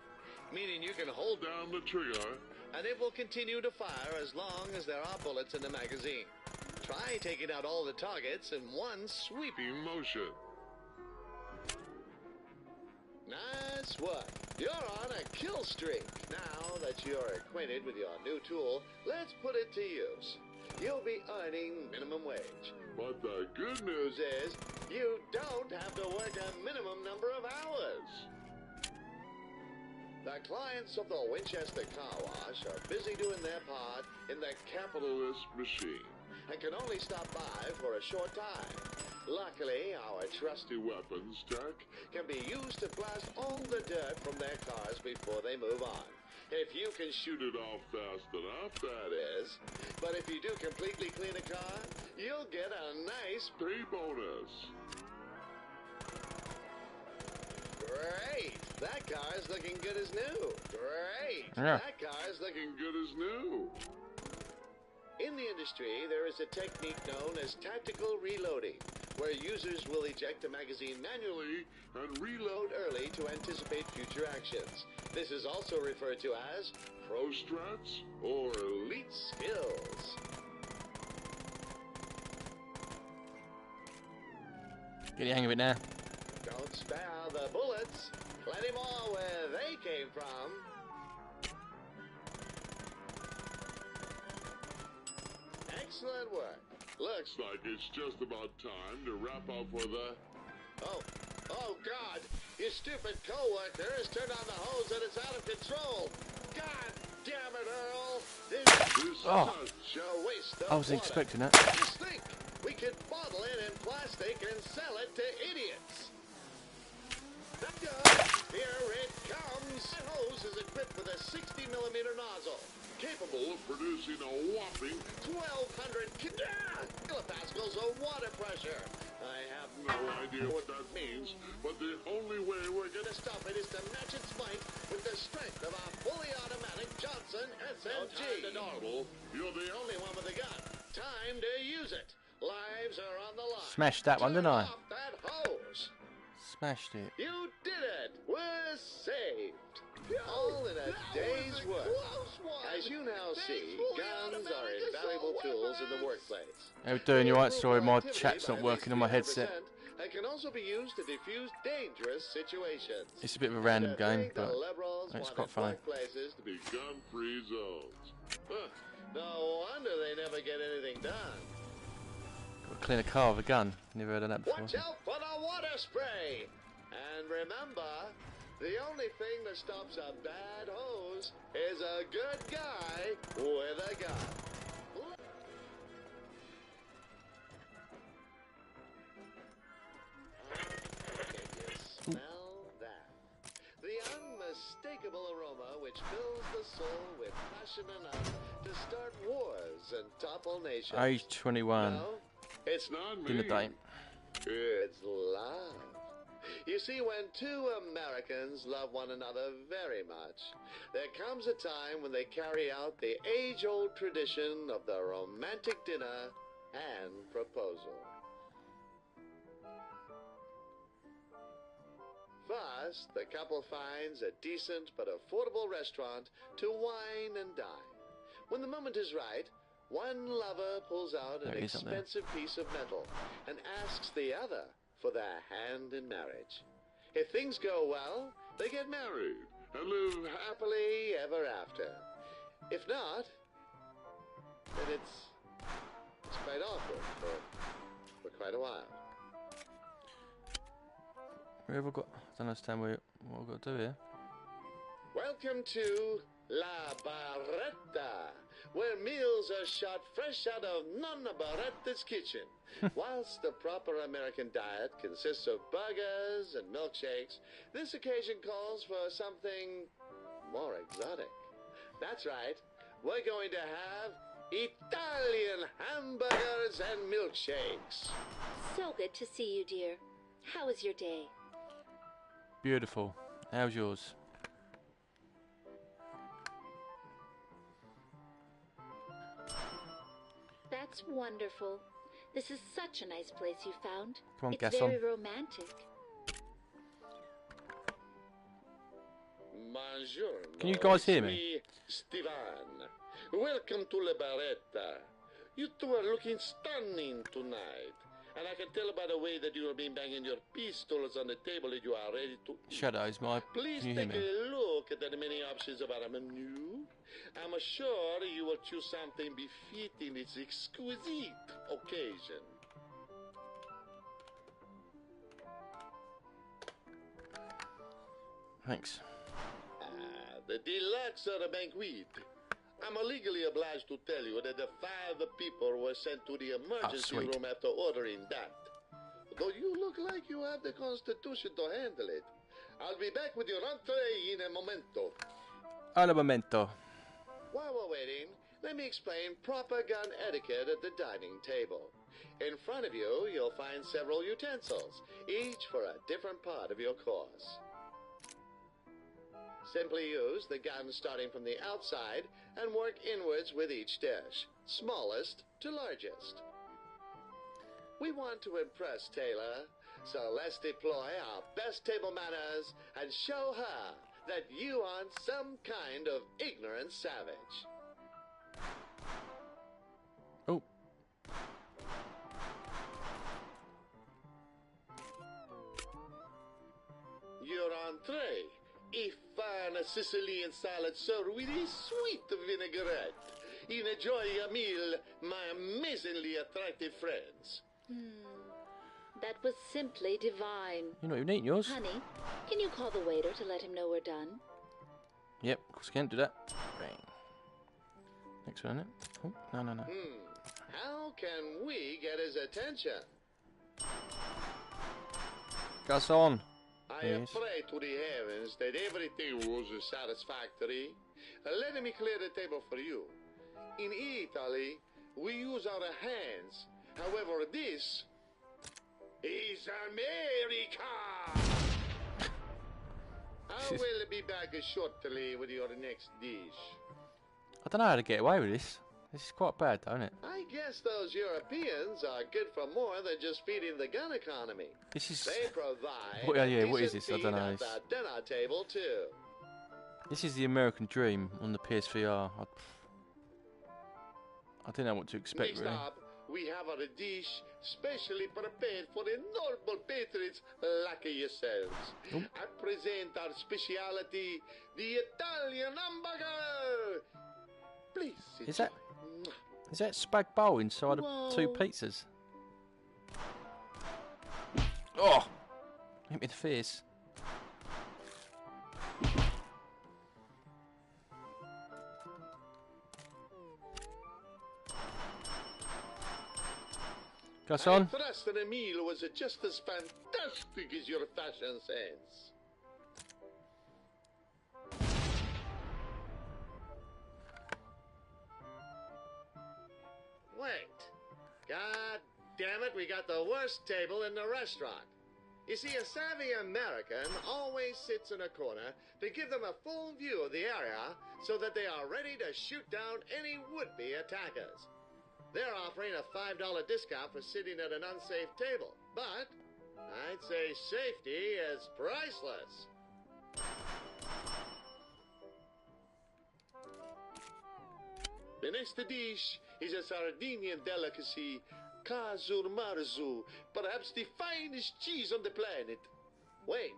meaning you can hold down the trigger and it will continue to fire as long as there are bullets in the magazine. Try taking out all the targets in one sweeping motion. Nice work. You're on a kill streak. Now that you're acquainted with your new tool, let's put it to use. You'll be earning minimum wage. But the good News is, you don't have to work a minimum number of hours. The clients of the Winchester Car Wash are busy doing their part in the capitalist machine and can only stop by for a short time. Luckily, our trusty weapons tech can be used to blast all the dirt from their cars before they move on. If you can shoot it off fast enough, that is. But if you do completely clean a car, you'll get a nice pay bonus. Great! That car is looking good as new. Great! Yeah. That car is looking good as new. In the industry, there is a technique known as tactical reloading, where users will eject a magazine manually and reload early to anticipate future actions. This is also referred to as pro strats or elite skills. Get the hang of it now. Don't spare the bullets. Plenty more where they came from. Excellent work. Looks like it's just about time to wrap up with a... Oh God! Your stupid co-worker has turned on the hose and it's out of control! God damn it, Earl! This is such a waste of I was water. expecting that. Just think! We could bottle it in plastic and sell it to idiots! Here it comes! That hose is equipped with a 60mm nozzle, capable of producing a whopping 1,200 kilopascals of water pressure. I have no idea what that means, but the only way we're going to stop it is to match its might with the strength of our fully automatic Johnson SMG. You're the only one with a gun. Time to use it. Lives are on the line. Smashed that one, didn't I? Turn off that hose. Smashed it. You did it! We're saved! All in a day's work. As you now see, guns are invaluable tools in the workplace. How you doing? You right? Sorry, my chat's not working on my headset. And can also be used to defuse dangerous situations. It's a bit of a random game, but it's quite funny. Places to be gun-free zones. No wonder they never get anything done. Got to clean a car with a gun. Never heard of that before. Watch out for the water spray. And remember, the only thing that stops a bad hose is a good guy with a gun. Can you smell that? The unmistakable aroma which fills the soul with passion enough to start wars and topple nations. Age 21. No, it's Not Dinner me. date. It's love. You see, when two Americans love one another very much, there comes a time when they carry out the age-old tradition of the romantic dinner and proposal. First, the couple finds a decent but affordable restaurant to wine and dine. When the moment is right, one lover pulls out an There he is up there. expensive piece of metal and asks the other for their hand in marriage. If things go well, they get married And live happily ever after. If not, then it's quite awkward for quite a while. Where have I got? I don't understand what I've got to do here. Welcome to La Barretta, where meals are shot fresh out of Nonna Barretta's kitchen. Whilst the proper American diet consists of burgers and milkshakes, this occasion calls for something more exotic. That's right, we're going to have Italian hamburgers and milkshakes. So good to see you, dear. How was your day? Beautiful. How's yours? That's wonderful. This is such a nice place you found. Come on, it's Gaston. very romantic. Buongiorno. Can you guys hear It's me? Stevan. Welcome to La Barretta. You two are looking stunning tonight. And I can tell by the way that you have been banging your pistols on the table that you are ready to eat. Shadows, my. Please Can you hear take me? a look at the many options of our menu. I'm sure you will choose something befitting this exquisite occasion. Thanks. The deluxe or the banquet. I'm legally obliged to tell you that the 5 people were sent to the emergency sweet. room after ordering that. Though you look like you have the constitution to handle it. I'll be back with your entree in a momento. Al momento. While we're waiting, let me explain proper gun etiquette at the dining table. In front of you, you'll find several utensils, each for a different part of your course. Simply use the gun starting from the outside and work inwards with each dish, smallest to largest. We want to impress Taylor, so let's deploy our best table manners and show her that you aren't some kind of ignorant savage. Oh. Your entree, a fine Sicilian salad served with a sweet vinaigrette. Enjoy your meal, my amazingly attractive friends. That was simply divine. You're not even eating yours? Honey, can you call the waiter to let him know we're done? Yep, of course I can't do that. Bang. Next one, isn't it? Oh, no. How can we get his attention? Garçon. I Yes. pray to the heavens that everything was satisfactory. Let me clear the table for you. In Italy, we use our hands. However, this is America. I will be back shortly with your next dish. I don't know how to get away with this. This is quite bad, though, isn't it? I guess those Europeans are good for more than just feeding the gun economy. This is They provide What- yeah, a what is decent this? I don't feed know. at the dinner table too. this is the American dream on the PSVR. I don't know what to expect, Next really. up, we have a dish specially prepared for the noble patriots like yourselves. I present our specialty, the Italian hamburger. Please sit Is that- down. Is that spag bowl inside of two Whoa. pizzas? Oh! Hit me in the face. Garçon. I trust that Emile was just as fantastic as your fashion sense. Wait. God damn it, we got the worst table in the restaurant. You see, a savvy American always sits in a corner to give them a full view of the area so that they are ready to shoot down any would-be attackers. They're offering a $5 discount for sitting at an unsafe table, but I'd say safety is priceless. The next dish is a Sardinian delicacy, Kazur Marzu, perhaps the finest cheese on the planet. Wait,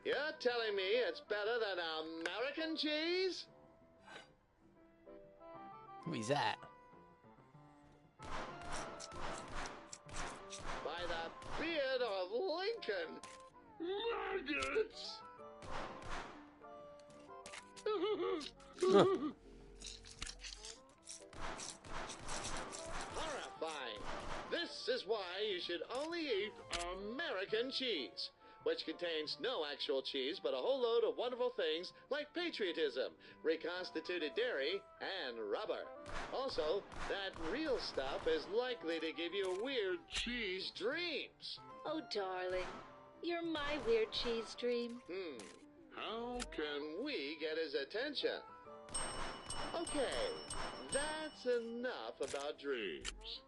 you're telling me it's better than American cheese? What is that? By the beard of Lincoln! Maggots! Horrifying. This is why you should only eat American cheese, which contains no actual cheese but a whole load of wonderful things like patriotism, reconstituted dairy, and rubber. Also, that real stuff is likely to give you weird cheese dreams. Oh, darling, you're my weird cheese dream. How can we get his attention? Okay, that's enough about dreams.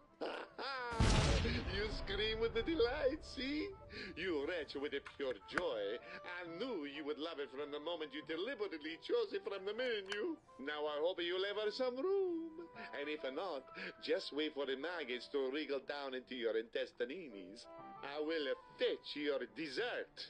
You scream with the delight, see? You retch with a pure joy. I knew you would love it from the moment you deliberately chose it from the menu. Now I hope you'll leave her some room. And if not, just wait for the maggots to wriggle down into your intestines. I will fetch your dessert.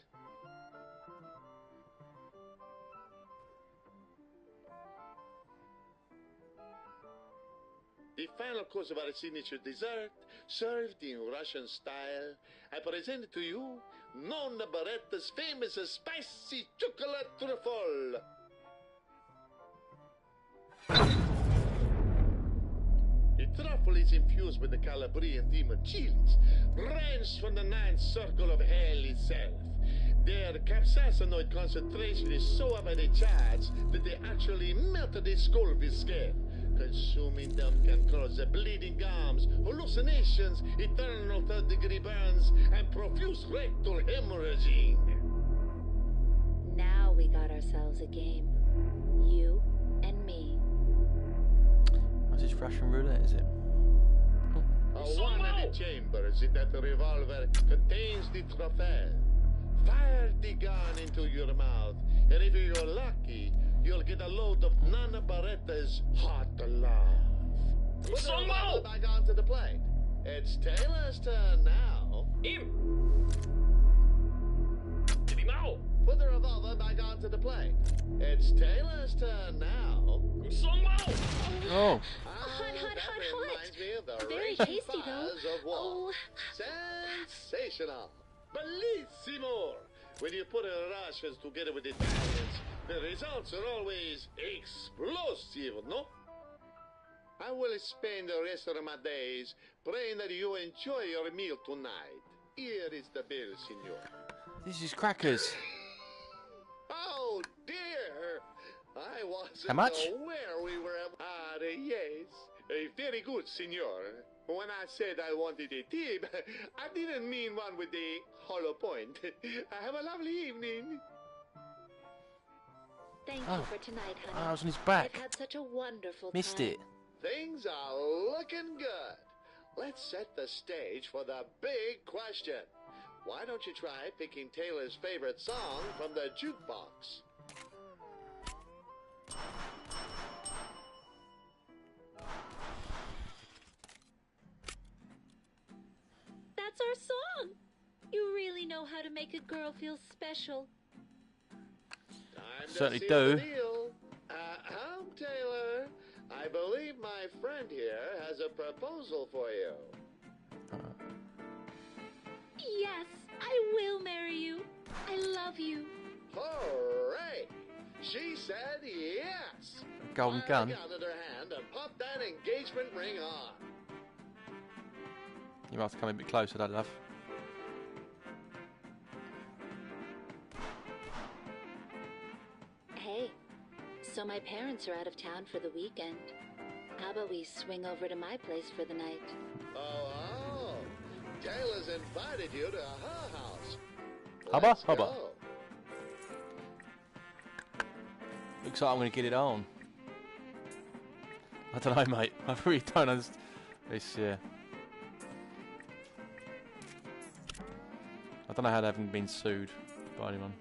The final course of our signature dessert, served in Russian style, I present to you Nonna Baretta's famous spicy chocolate truffle. The truffle is infused with the Calabrian demon chilies, wrenched from the ninth circle of hell itself. Their capsaicinoid concentration is so heavily charged that they actually melt the skull with skin. Consuming them can cause bleeding gums, hallucinations, eternal third-degree burns, and profuse rectal hemorrhaging. Now we got ourselves a game. You and me. That's just Russian roulette, is it? One of the chambers in that revolver contains the truffle. Fire the gun into your mouth, and if you're lucky, you'll get a load of Nana Baretta's hot love. Put the revolver back onto the plate. It's Taylor's turn now. Put the revolver back onto the plate. It's Taylor's turn now. Oh. Hot. Reminds me of the Very raging tasty, though. fires of war. Oh. Sensational. Bellissimo. When you put Russians together with Italians, the results are always explosive, no? I will spend the rest of my days praying that you enjoy your meal tonight. Here is the bill, senor. This is crackers. Oh, dear. I wasn't How much? aware we were... yes. Very good, senor. When I said I wanted a tip, I didn't mean one with the hollow point. Have a lovely evening. Thank Oh. you for tonight, honey. Oh, I was on his back. I've had such a wonderful Missed time. it. Things are looking good. Let's set the stage for the big question. Why don't you try picking Taylor's favorite song from the jukebox? That's our song. You really know how to make a girl feel special. Time to Certainly seal the do. deal. Taylor. I believe my friend here has a proposal for you. Yes, I will marry you. I love you. Hooray! She said yes. Golden Put gun. the gun in her hand and pop that engagement ring on. You must come a bit closer, that love. Hey, so my parents are out of town for the weekend. How about we swing over to my place for the night? Oh. Taylor's invited you to her house. Hubba, Let's hubba. go. Looks like I'm going to get it on. I don't know, mate. I really don't understand. This, yeah. I don't know how they haven't been sued by anyone.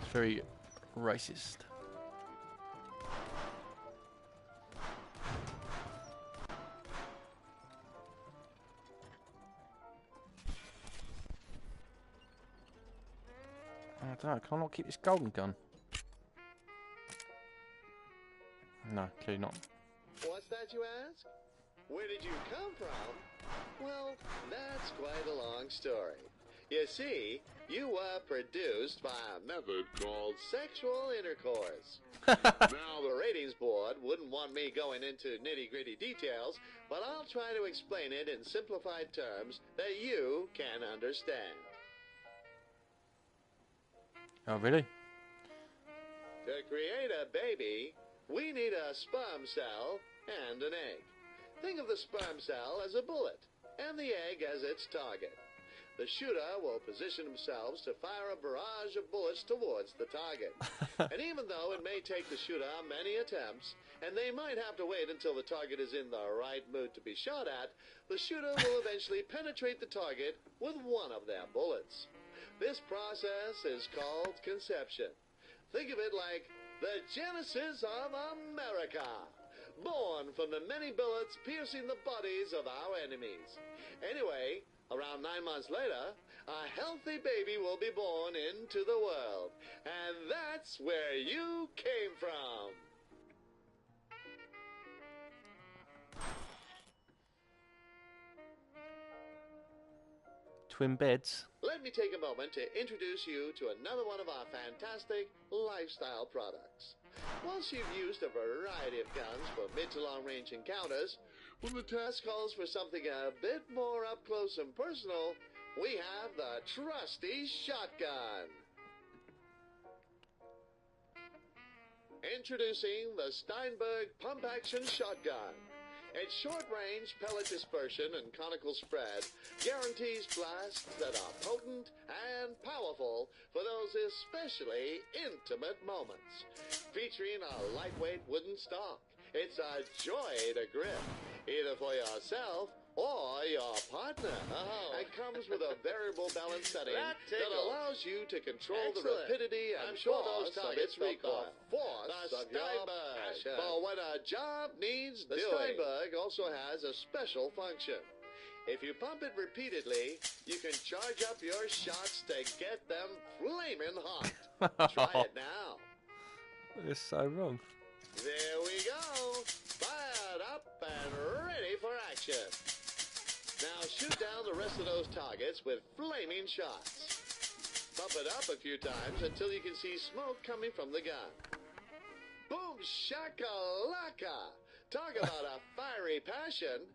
It's very racist. I don't know, can I not keep this golden gun? No, clearly not. What's that, you ask? Where did you come from? Well, that's quite a long story. You see, you were produced by a method called sexual intercourse. Now, the ratings board wouldn't want me going into nitty-gritty details, but I'll try to explain it in simplified terms that you can understand. Oh, really? To create a baby, we need a sperm cell and an egg. Think of the sperm cell as a bullet, and the egg as its target. The shooter will position themselves to fire a barrage of bullets towards the target. And even though it may take the shooter many attempts, and they might have to wait until the target is in the right mood to be shot at, the shooter will eventually penetrate the target with one of their bullets. This process is called conception. Think of it like the genesis of America, born from the many bullets piercing the bodies of our enemies. Anyway, around 9 months later, a healthy baby will be born into the world. And that's where you came from. Twin beds. Let me take a moment to introduce you to another one of our fantastic lifestyle products. Once you've used a variety of guns for mid to long range encounters, when the task calls for something a bit more up close and personal, we have the trusty shotgun. Introducing the Steinberg Pump Action Shotgun. Its short-range pellet dispersion and conical spread guarantees blasts that are potent and powerful for those especially intimate moments. Featuring a lightweight wooden stock, it's a joy to grip, either for yourself or your partner. It comes with a variable balance setting that allows you to control the rapidity and force of its recoil. The Steinberg, for when a job needs doing. The Steinberg also has a special function. If you pump it repeatedly, you can charge up your shots to get them flaming hot. Try it now. It's so wrong. There we go. Fired up and ready for action. Now shoot down the rest of those targets with flaming shots. Pump it up a few times until you can see smoke coming from the gun. Boom shakalaka! Talk about a fiery passion.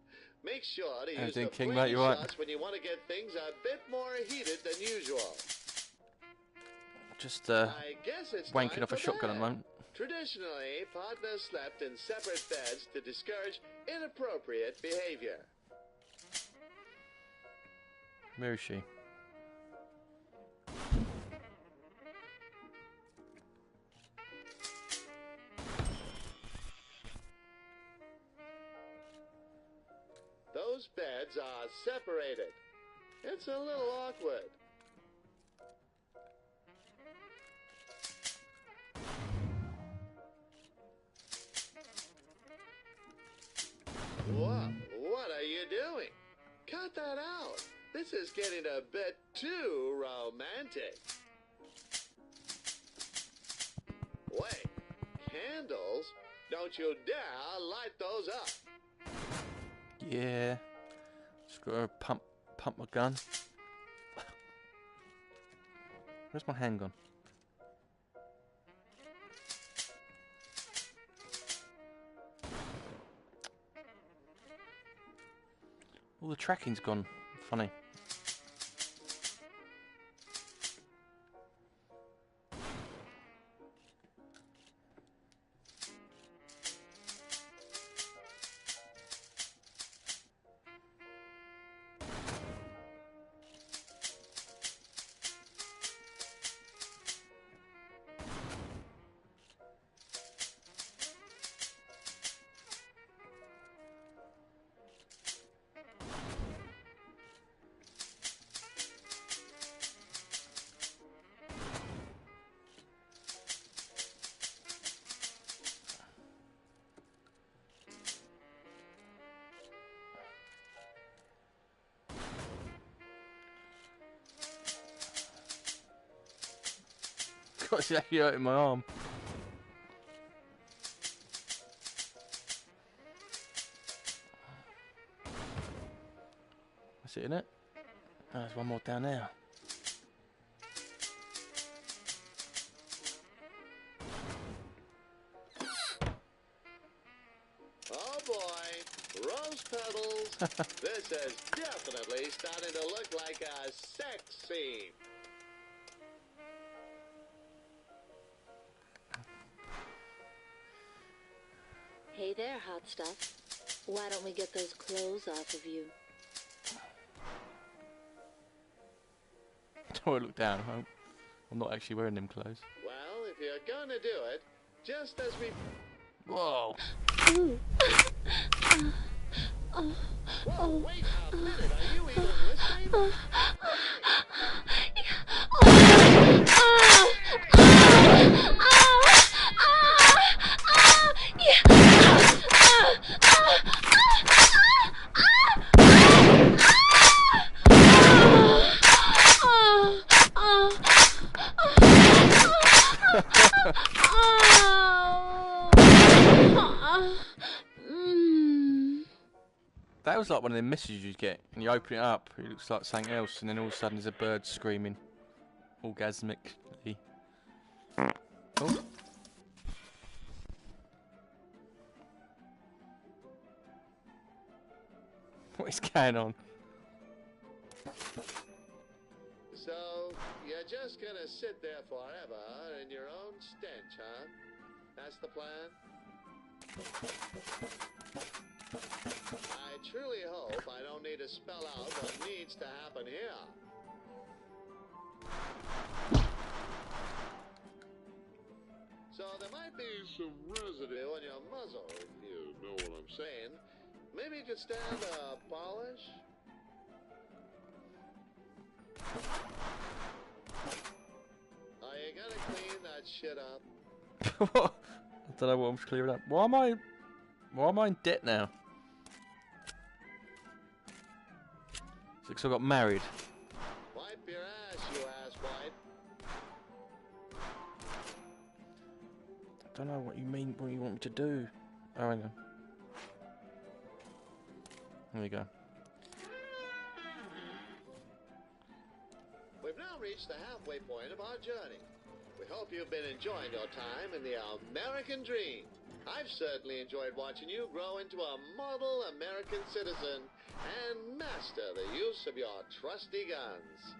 Make sure to use the King, flaming mate, you're right. shots when you want to get things a bit more heated than usual. Just I guess it's wanking time off a for shotgun at bed. the moment. Traditionally, partners slept in separate beds to discourage inappropriate behavior. Where is she? Those beds are separated. It's a little awkward. What are you doing? Cut that out. This is getting a bit too romantic. Wait, candles? Don't you dare light those up. Yeah. Just gotta pump my gun. Where's my handgun? All the tracking's gone. Funny. Got it's actually hurting my arm. That's it, isn't it? Oh, there's one more down there. Oh boy, rose petals. This is definitely starting to look like a sex scene. Hey there, hot stuff. Why don't we get those clothes off of you? Don't worry, look down. I'm not actually wearing them clothes. Well, if you're gonna do it, just as we... Whoa! Ooh. Whoa, wait a minute, are you even listening? That was like one of the messages you get, and you open it up, it looks like something else, and then all of a sudden there's a bird screaming, orgasmically. Oh. What is going on? So, you're just gonna sit there forever in your own stench, huh? That's the plan? I truly hope I don't need to spell out what needs to happen here. So there might be some residue on your muzzle, if you know what I'm saying. Maybe you could stand a polish? Are you gonna clean that shit up? What? I don't know what I'm clearing up. Why am I in debt now? It's because I got married. Wipe your ass, you asswipe. I don't know what you mean, what you want me to do. Oh, hang on. There we go. We've now reached the halfway point of our journey. We hope you've been enjoying your time in the American dream. I've certainly enjoyed watching you grow into a model American citizen and master the use of your trusty guns.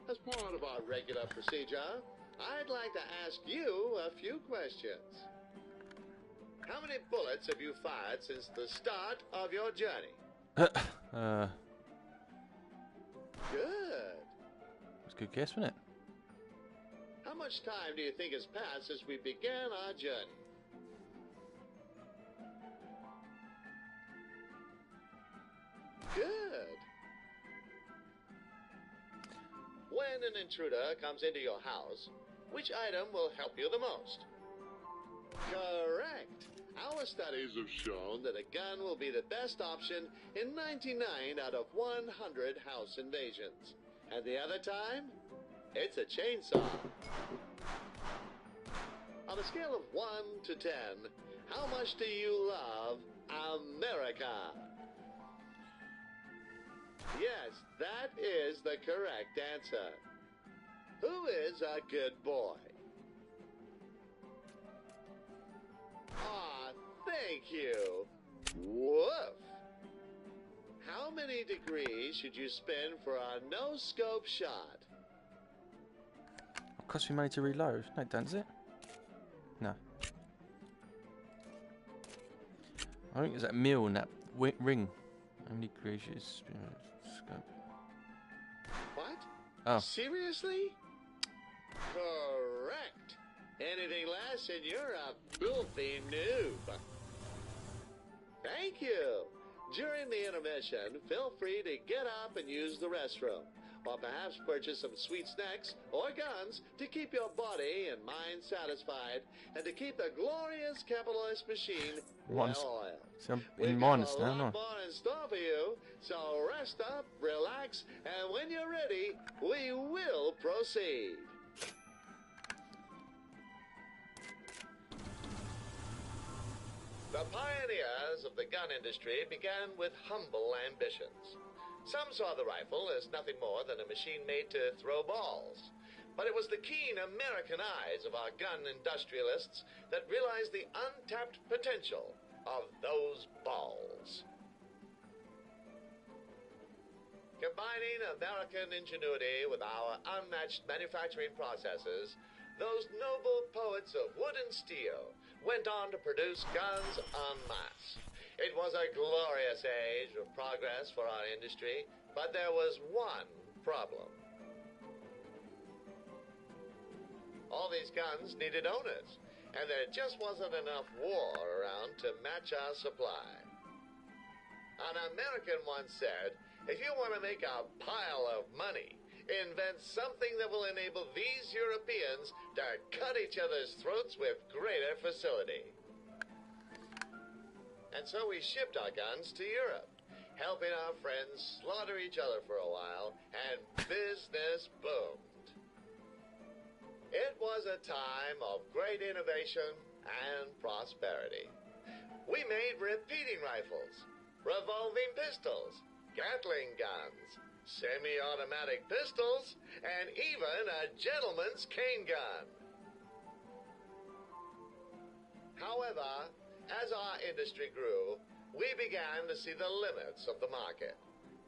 As part of our regular procedure, I'd like to ask you a few questions. How many bullets have you fired since the start of your journey? Good. That's a good guess, wasn't it? How much time do you think has passed since we began our journey? Good. When an intruder comes into your house, which item will help you the most? Correct. Our studies have shown that a gun will be the best option in 99 out of 100 house invasions. And the other time, it's a chainsaw. On a scale of 1 to 10, how much do you love America? Yes, that is the correct answer. Who is a good boy? Aw, thank you. Woof. How many degrees should you spin for a no-scope shot? Cost me money to reload. No, it does it? No. I think it's that mill and that ring. How many degrees should spin? Scope. What? Oh. Seriously? Correct. Anything less and you're a filthy noob. Thank you. During the intermission, feel free to get up and use the restroom, or perhaps purchase some sweet snacks or guns to keep your body and mind satisfied, and to keep the glorious capitalist machine well-oiled. So I'm in minus now, no? We've got a lot more in store for you, so rest up, relax, and when you're ready, we will proceed. The pioneers of the gun industry began with humble ambitions. Some saw the rifle as nothing more than a machine made to throw balls. But it was the keen American eyes of our gun industrialists that realized the untapped potential of those balls. Combining American ingenuity with our unmatched manufacturing processes, those noble poets of wood and steel went on to produce guns en masse. It was a glorious age of progress for our industry, but there was one problem. All these guns needed owners, and there just wasn't enough war around to match our supply. An American once said, if you want to make a pile of money, invent something that will enable these Europeans to cut each other's throats with greater facility. And so we shipped our guns to Europe, helping our friends slaughter each other for a while, and business boomed. It was a time of great innovation and prosperity. We made repeating rifles, revolving pistols, Gatling guns, semi-automatic pistols, and even a gentleman's cane gun. However, as our industry grew, we began to see the limits of the market.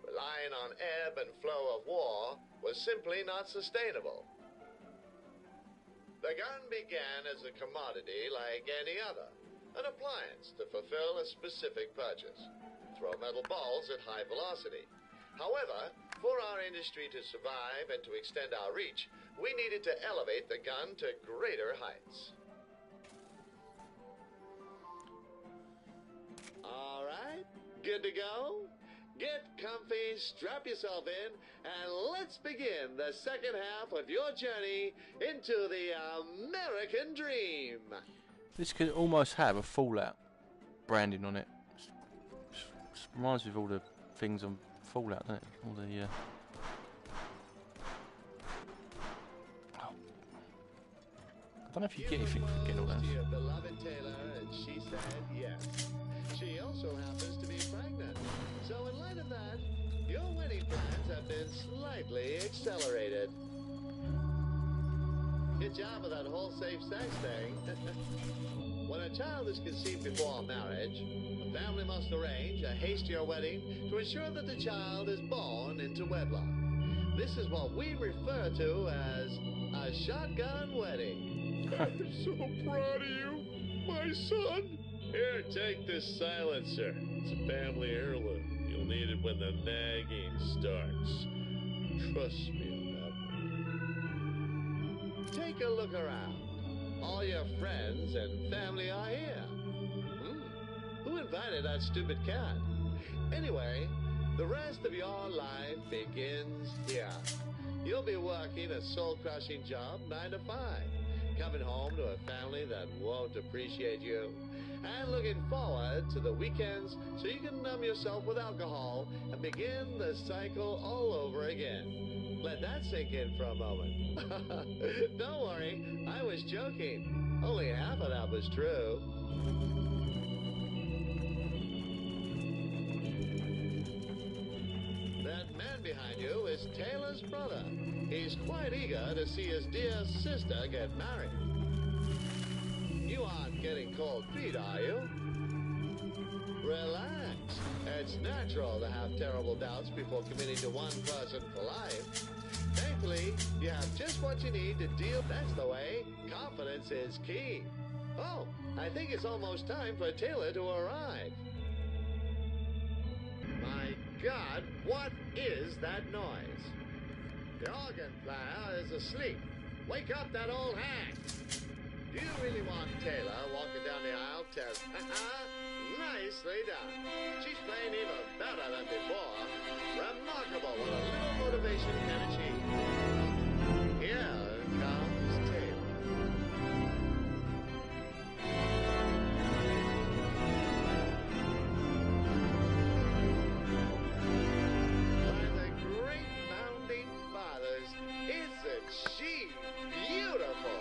Relying on ebb and flow of war was simply not sustainable. The gun began as a commodity like any other, an appliance to fulfill a specific purchase. Throw metal balls at high velocity. However, for our industry to survive and to extend our reach, we needed to elevate the gun to greater heights. All right, good to go? Get comfy, strap yourself in, and let's begin the second half of your journey into the American dream. This could almost have a Fallout branding on it. Reminds me of all the things on Fallout, doesn't it? All the oh. I don't know if you get anything for getting all that. Your beloved Taylor, and she said yes. She also happens to be pregnant. So in light of that, your wedding plans have been slightly accelerated. Good job with that whole safe sex thing. When a child is conceived before marriage, the family must arrange a hastier wedding to ensure that the child is born into wedlock. This is what we refer to as a shotgun wedding. I'm so proud of you, my son. Here, take this silencer. It's a family heirloom. You'll need it when the nagging starts. Trust me on that one. Take a look around. All your friends and family are here. Who invited that stupid cat? Anyway, the rest of your life begins here. You'll be working a soul-crushing job 9 to 5, coming home to a family that won't appreciate you, and looking forward to the weekends so you can numb yourself with alcohol and begin the cycle all over again. Let that sink in for a moment. Don't worry, I was joking. Only half of that was true. man behind you is Taylor's brother. He's quite eager to see his dear sister get married. You aren't getting cold feet, are you? Relax. It's natural to have terrible doubts before committing to one person for life. Thankfully, you have just what you need to deal. That's the way. Confidence is key. Oh, I think it's almost time for Taylor to arrive. My God, what is that noise? The organ player is asleep. Wake up that old hag. Do you really want Taylor walking down the aisle nicely done. She's playing even better than before. Remarkable what a little motivation can achieve. Here comes Taylor. By the great founding fathers, isn't she beautiful?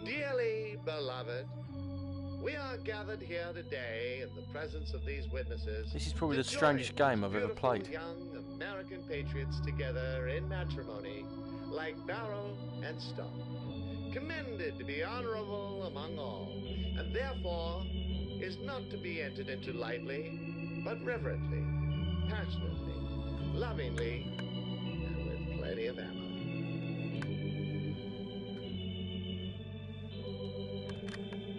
Dearly beloved, we are gathered here today in the presence of these witnesses. This is probably the to strangest join game I've ever beautiful played. Young American patriots together in matrimony, like barrel and stone, commended to be honorable among all, and therefore is not to be entered into lightly, but reverently, passionately, lovingly, and with plenty of ammo.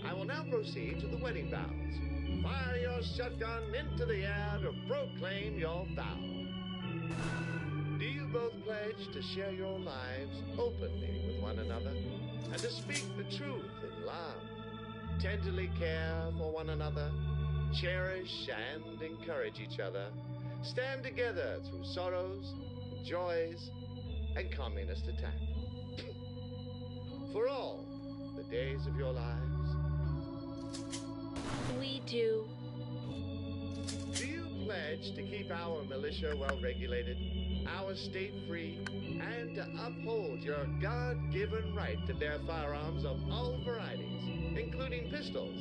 I will now proceed to the wedding vows. Fire your shotgun into the air to proclaim your vow. Do you both pledge to share your lives openly with one another and to speak the truth in love, tenderly care for one another, cherish and encourage each other, stand together through sorrows, joys, and communist attack? For all the days of your lives? We do. Do you pledge to keep our militia well regulated, our state free, and to uphold your God-given right to bear firearms of all varieties, including pistols,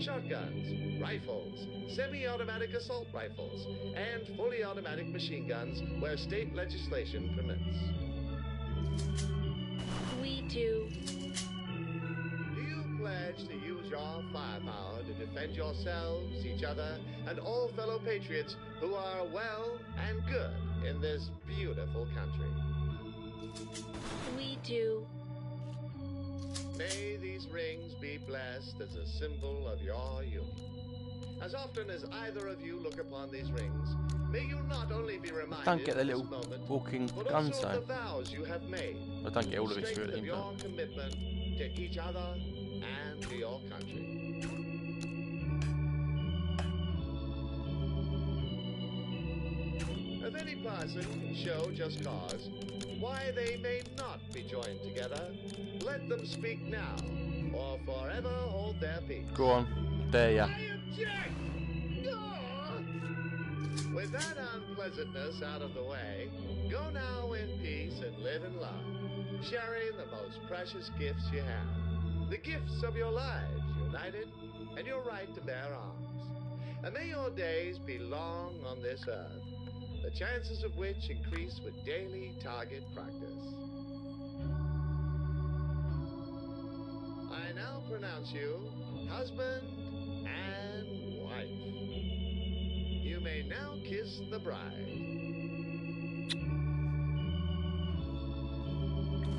shotguns, rifles, semi-automatic assault rifles, and fully automatic machine guns where state legislation permits? We do. Do you pledge to use your firepower to defend yourselves, each other, and all fellow patriots who are well and good in this beautiful country? We do. May these rings be blessed as a symbol of your union. As often as either of you look upon these rings, may you not only be reminded Don't get the of this little moment, walking but gun also of the zone. vows you have made. I don't get all of the it strength really, of your but commitment to each other and to your country. If any person can show just cause why they may not be joined together, let them speak now, or forever hold their peace. go on, dare ya. I object! With that unpleasantness out of the way, go now in peace and live in love, sharing the most precious gifts you have, the gifts of your lives united, and your right to bear arms. And may your days be long on this earth, the chances of which increase with daily target practice. I now pronounce you husband and wife. You may now kiss the bride.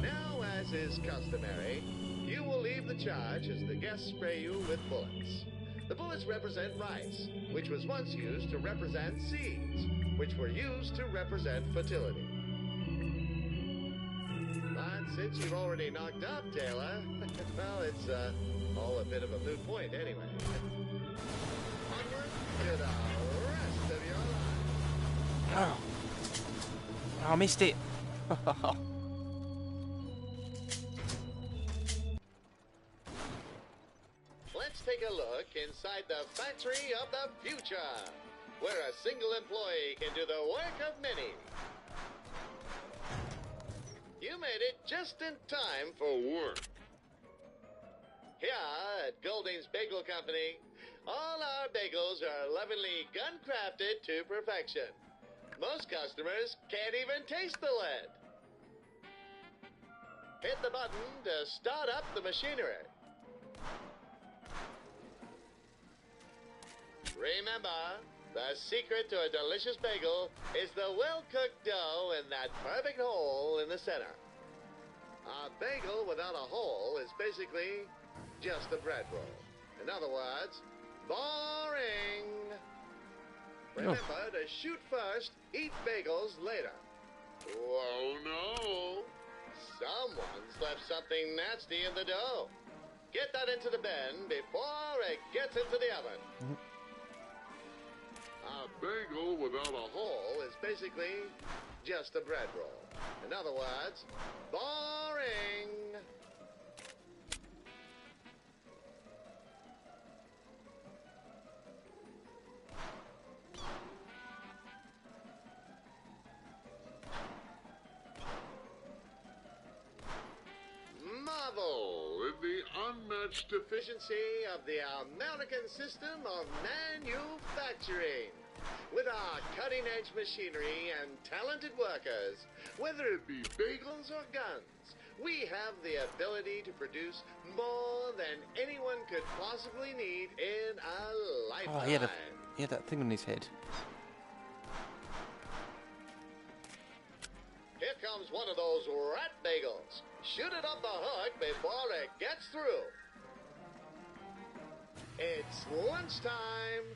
Now, as is customary, you will leave the charge as the guests spray you with bullets. The bullets represent rice, which was once used to represent seeds, which were used to represent fertility. But since you've already knocked up Taylor, well, it's all a bit of a moot point anyway. Onward to the rest of your life. Oh, I missed it. Let's take a look inside the factory of the future. where a single employee can do the work of many. You made it just in time for work. Here at Golding's Bagel Company, all our bagels are lovingly gun-crafted to perfection. Most customers can't even taste the lead. Hit the button to start up the machinery. Remember, the secret to a delicious bagel is the well-cooked dough in that perfect hole in the center. A bagel without a hole is basically just a bread roll. In other words, boring. Remember to shoot first, eat bagels later. Oh no! Someone's left something nasty in the dough. Get that into the bin before it gets into the oven. A bagel without a Hole is basically just a bread roll. In other words, boring. Marvel at the unmatched efficiency of the American system of manufacturing. With our cutting-edge machinery and talented workers, whether it be bagels or guns, we have the ability to produce more than anyone could possibly need in a lifetime. Oh, he had that thing on his head. Here comes one of those rat bagels. Shoot it up the hook before it gets through. It's lunchtime.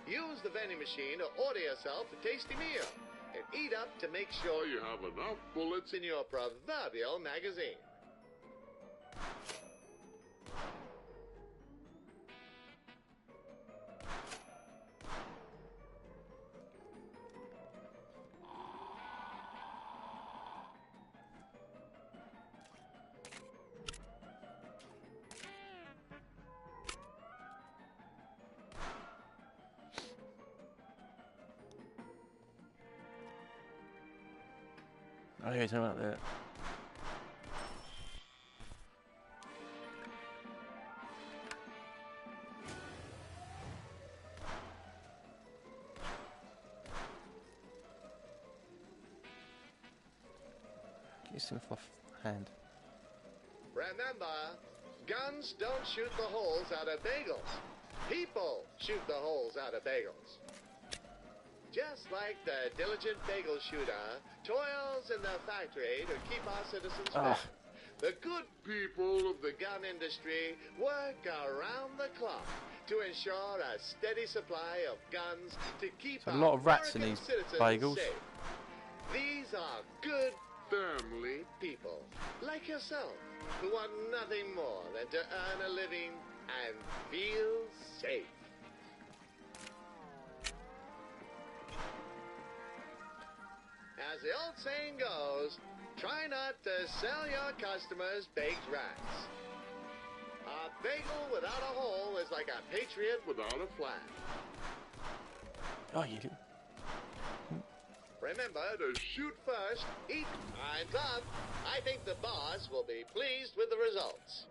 Use the vending machine to order yourself a tasty meal and eat up to make sure you have enough bullets in your proverbial magazine. Okay, something like that. Get this thing off my hand. Remember, guns don't shoot the holes out of bagels. People shoot the holes out of bagels. Just like the diligent bagel shooter toils in the factory to keep our citizens fed. The good people of the gun industry work around the clock to ensure a steady supply of guns to keep a lot of rats in American these citizens bagels. safe. These are good family people like yourself who want nothing more than to earn a living and feel safe. As the old saying goes, try not to sell your customers baked rats. A bagel without a hole is like a patriot without a flag. Oh, you do. Remember to shoot first, eat, time's up. I think the boss will be pleased with the results.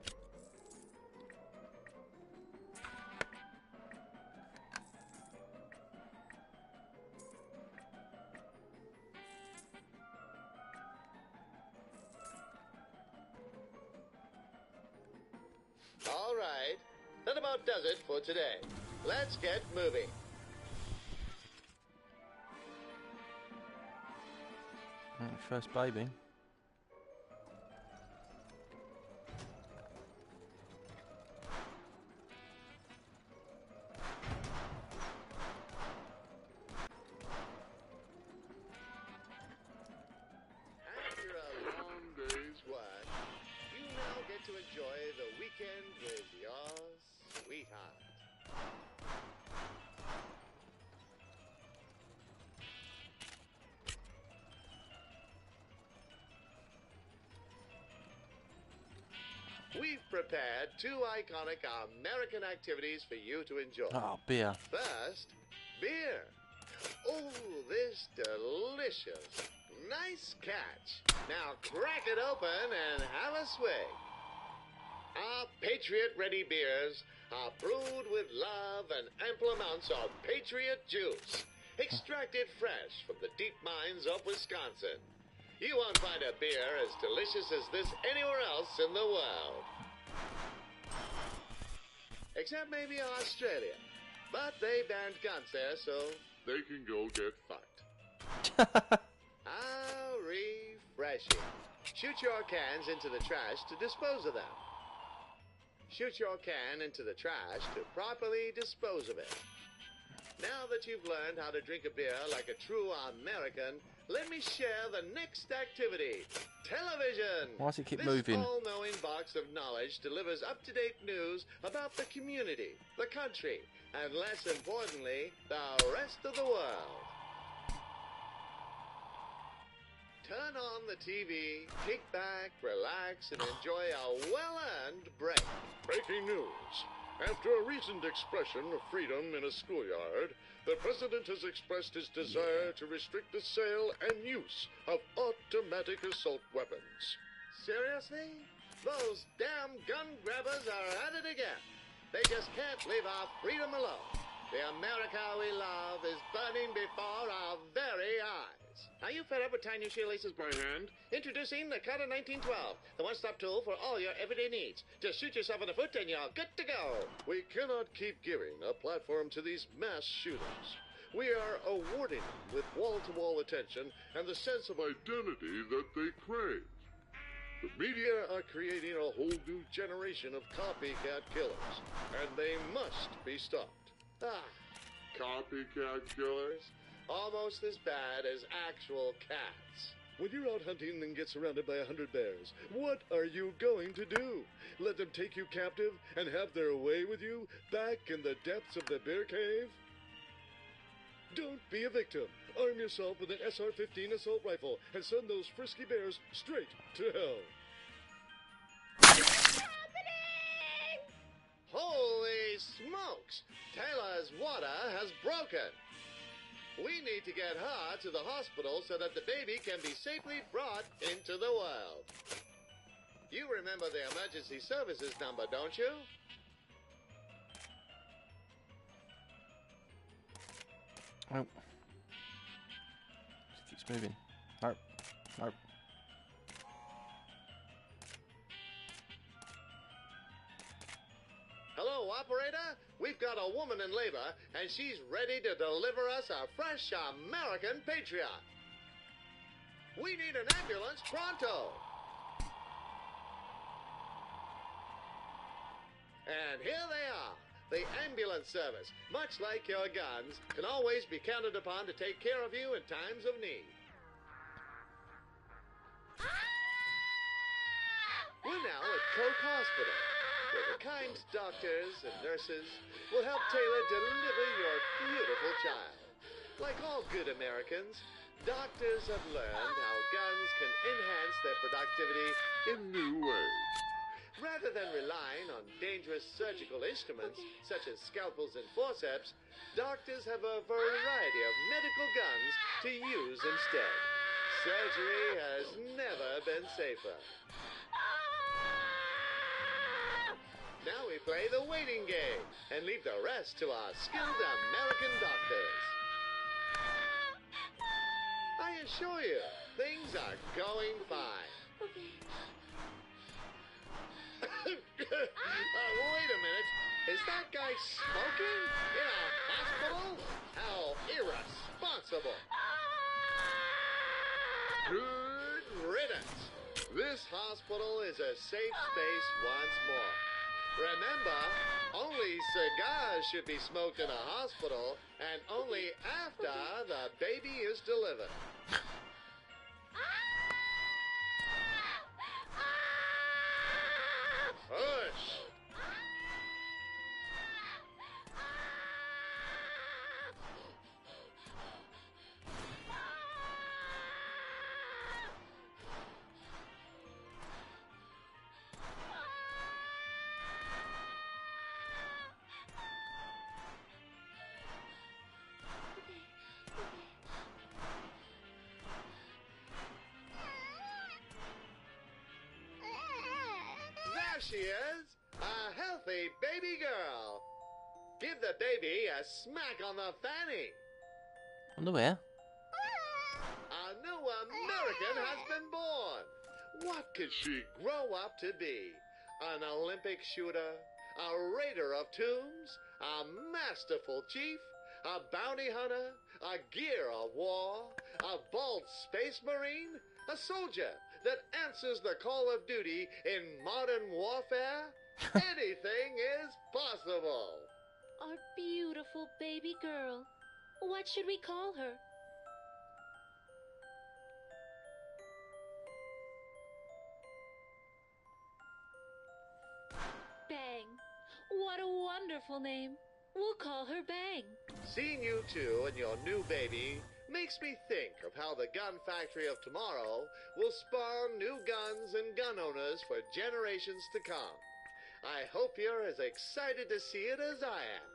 All right, that about does it for today. Let's get moving. First baby. After a long day's work, you now get to enjoy the weekend with your sweetheart. We've prepared two iconic American activities for you to enjoy. Oh, beer. First, beer. Oh, this delicious. Nice catch. Now crack it open and have a swig. Our Patriot-ready beers are brewed with love and ample amounts of Patriot juice, extracted fresh from the deep mines of Wisconsin. You won't find a beer as delicious as this anywhere else in the world. Except maybe Australia. But they banned guns there, so They can go get fucked. how refreshing. Shoot your cans into the trash to dispose of them. Shoot your can into the trash to properly dispose of it. Now that you've learned how to drink a beer like a true American, let me share the next activity. Television! Why does it keep This moving? all-knowing box of knowledge delivers up-to-date news about the community, the country, and less importantly, the rest of the world. Turn on the TV, kick back, relax, and enjoy a well-earned break. Breaking news. After a recent expression of freedom in a schoolyard, the president has expressed his desire to restrict the sale and use of automatic assault weapons. Seriously? Those damn gun grabbers are at it again. They just can't leave our freedom alone. The America we love is burning before our very eyes. Are you fed up with tying your shoelaces by hand? Introducing the Cutter 1912, the one-stop tool for all your everyday needs. Just shoot yourself in the foot and you're good to go. We cannot keep giving a platform to these mass shooters. We are awarding them with wall-to-wall attention and the sense of identity that they crave. The media are creating a whole new generation of copycat killers, and they must be stopped. Copycat killers? Almost as bad as actual cats. When you're out hunting and get surrounded by 100 bears, what are you going to do? Let them take you captive and have their way with you back in the depths of the bear cave? Don't be a victim. Arm yourself with an SR-15 assault rifle and send those frisky bears straight to hell. Holy smokes! Taylor's water has broken. We need to get her to the hospital so that the baby can be safely brought into the world. You remember the emergency services number, don't you? Oh. It keeps moving. Nope. Nope. Hello, operator? We've got a woman in labor, and she's ready to deliver us a fresh American patriot. We need an ambulance pronto. And here they are. The ambulance service, much like your guns, can always be counted upon to take care of you in times of need. We're now at Coke Hospital, where the kind doctors and nurses will help Taylor deliver your beautiful child. Like all good Americans, doctors have learned how guns can enhance their productivity In new ways. Rather than relying on dangerous surgical instruments such as scalpels and forceps, doctors have a variety of medical guns to use instead. Surgery has never been safer. Now we play the waiting game and leave the rest to our skilled American doctors. I assure you, things are going fine. Wait a minute. Is that guy smoking in a hospital? How irresponsible. Good riddance. This hospital is a safe space once more. Remember, only cigars should be smoked in a hospital, and only after the baby is delivered. Hush! she is, a healthy baby girl. Give the baby a smack on the fanny. Underwear? A new American has been born. What could she grow up to be? An Olympic shooter? A raider of tombs? A masterful chief? A bounty hunter? A gear of war? A bold space marine? A soldier that answers the call of duty in modern warfare? Anything is possible. Our beautiful baby girl. What should we call her? Bang. What a wonderful name. We'll call her Bang. Seeing you two and your new baby makes me think of how the gun factory of tomorrow will spawn new guns and gun owners for generations to come. I hope you're as excited to see it as I am.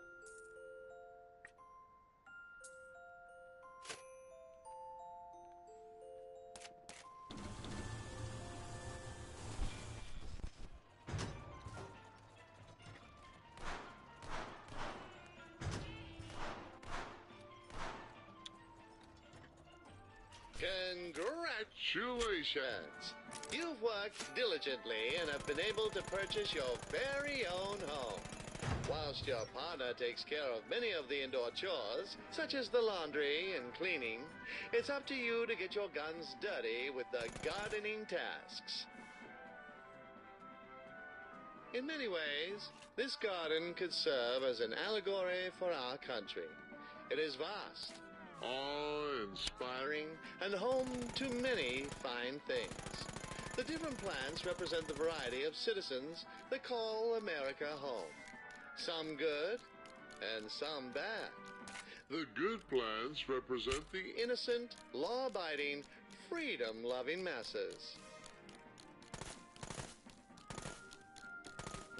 Congratulations! You've worked diligently and have been able to purchase your very own home. Whilst your partner takes care of many of the indoor chores, such as the laundry and cleaning, it's up to you to get your guns dirty with the gardening tasks. In many ways, this garden could serve as an allegory for our country. It is vast, awe-inspiring, and home to many fine things. The different plants represent the variety of citizens that call America home. Some good, and some bad. The good plants represent the innocent, law-abiding, freedom-loving masses.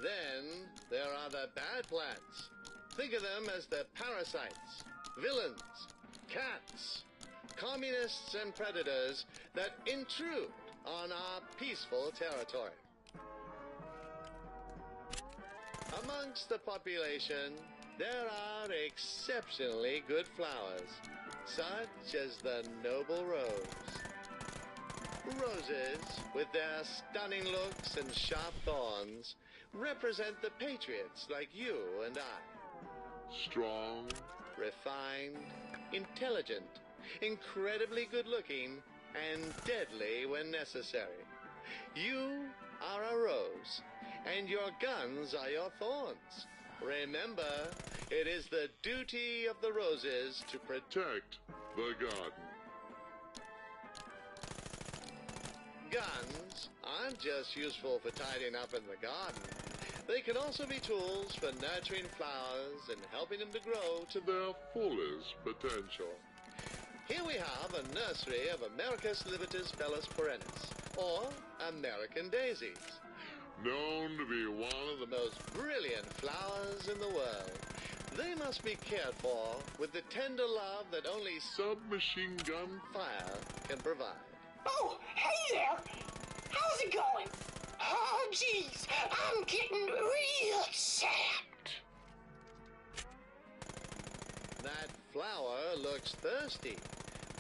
Then there are the bad plants. Think of them as the parasites, villains, cats, communists and predators that intrude on our peaceful territory. Amongst the population, there are exceptionally good flowers, such as the noble rose. Roses, with their stunning looks and sharp thorns, represent the patriots like you and I. Strong, refined, intelligent, incredibly good-looking, and deadly when necessary. You are a rose, and your guns are your thorns. Remember, it is the duty of the roses to protect the garden. Guns aren't just useful for tidying up in the garden. They can also be tools for nurturing flowers and helping them to grow to their fullest potential. Here we have a nursery of Americus libitus bellus perennis, or American daisies. Known to be one of the most brilliant flowers in the world. They must be cared for with the tender love that only submachine gun fire can provide. Oh, hey there! How's it going? Oh, geez, I'm getting real sad. That flower looks thirsty.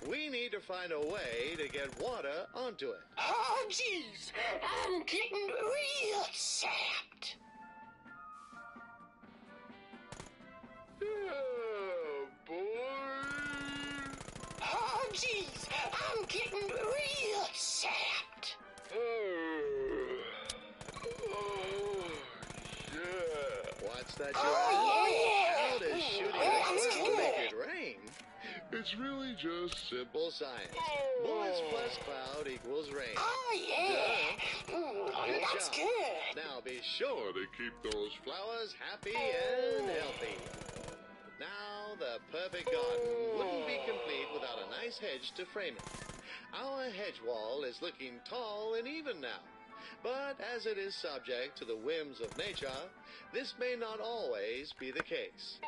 We need to find a way to get water onto it. Oh, geez, I'm getting real sad. Oh, boy. Oh, geez, I'm getting real sad. What's that? Oh, How does shooting yeah. a cloud make it rain? It's really just simple science. Bullets plus cloud equals rain. Oh, yeah. Good That's job. good. Now be sure to keep those flowers happy and healthy. Now the perfect garden wouldn't be complete without a nice hedge to frame it. Our hedge wall is looking tall and even now. But as it is subject to the whims of nature, this may not always be the case.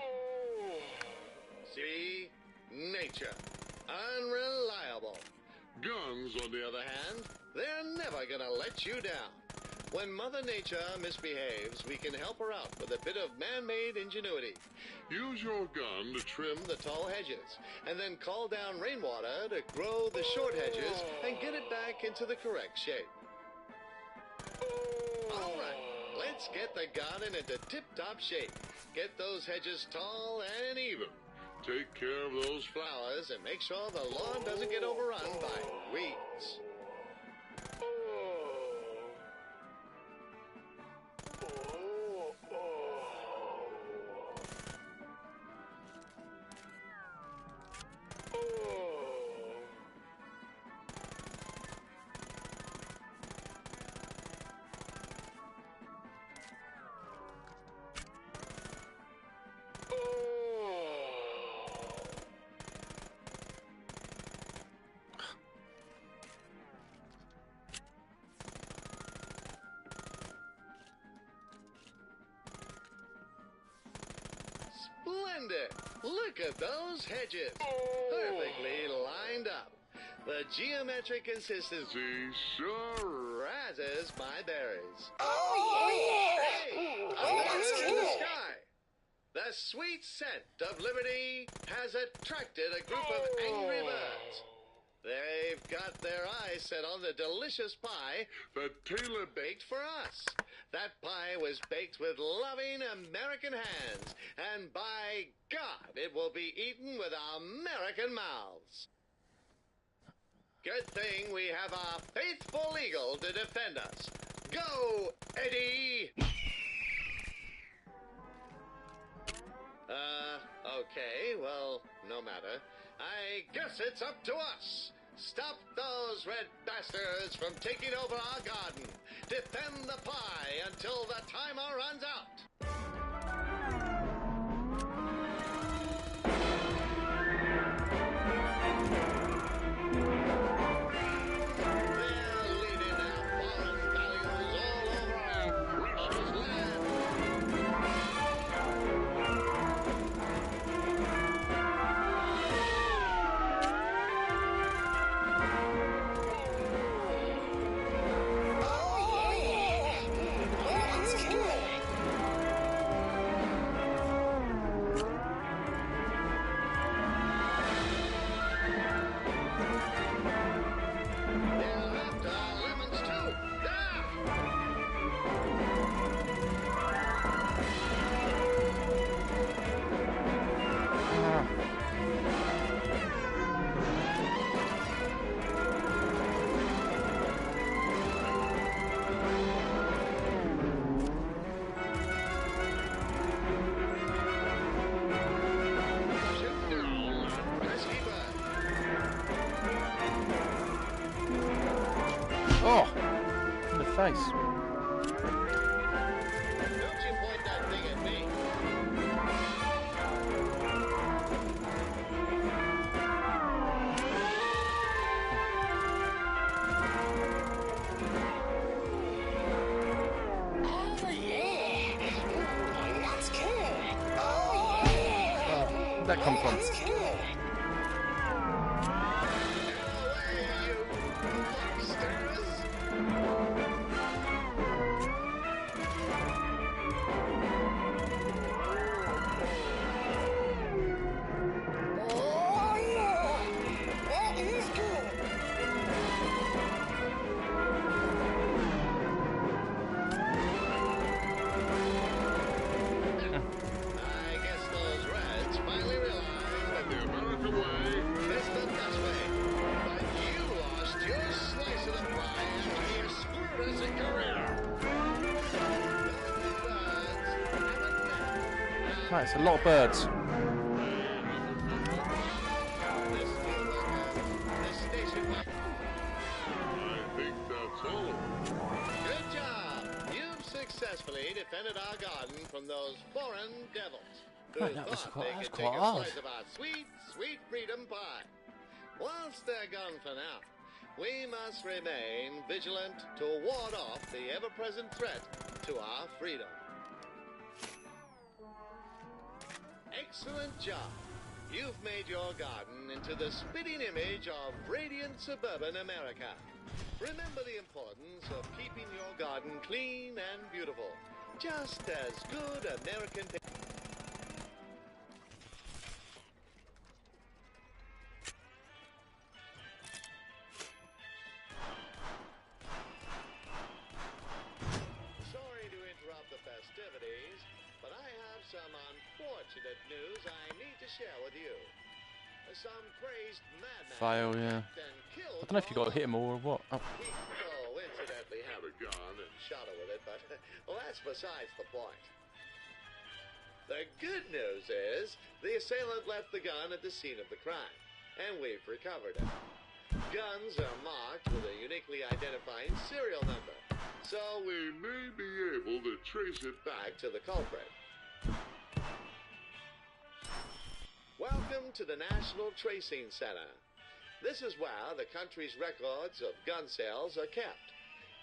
See? Nature. Unreliable. Guns, on the other hand, they're never gonna let you down. When Mother Nature misbehaves, we can help her out with a bit of man-made ingenuity. Use your gun to trim the tall hedges, and then call down rainwater to grow the short hedges and get it back into the correct shape. All right, let's get the garden into tip-top shape. Get those hedges tall and even. Take care of those flowers and make sure the lawn doesn't get overrun by weeds. Splendid! Look at those hedges. Perfectly lined up. The geometric consistency sure razzes my berries. Hey, a bird in the sky. The sweet scent of liberty has attracted a group of angry birds. They've got their eyes set on the delicious pie that Taylor baked for us. That pie was baked with loving American hands, and by God, it will be eaten with American mouths. Good thing we have our faithful eagle to defend us. Go, Eddie! Okay, well, no matter. I guess it's up to us. Stop those red bastards from taking over our garden. Defend the pie until the timer runs out. They're leaving their foreign values all over our precious land. Oh! In the face. Don't you point that thing at me. That's good. Oh, yeah. Where'd that come from? That's good. Oh, yeah. That is good. I guess those Reds finally realized that the American way is the best way. But you lost your slice of the pie after your screwed career. Those birds haven't met. Right, it's a lot of birds. This feels like a station. I think that's all. Good job! You've successfully defended our garden from those foreign devils who Right, that was thought quite- they that was could take quite a hard. slice of our sweet, sweet freedom pie. Once they're gone for now, we must remain vigilant to ward off the ever-present threat to our freedom. Excellent job. You've made your garden into the spitting image of radiant suburban America. Remember the importance of keeping your garden clean and beautiful. Just as good American... Sorry to interrupt the festivities, but I have some unfortunate news I need to share with you. Some crazed madman Fail, yeah. I don't know if you got to hit him or what. Oh. He incidentally had a gun and shot her with it, but well, that's besides the point. The good news is the assailant left the gun at the scene of the crime, and we've recovered it. Guns are marked with a uniquely identifying serial number, so we may be able to trace it back to the culprit. Welcome to the National Tracing Center. This is where the country's records of gun sales are kept.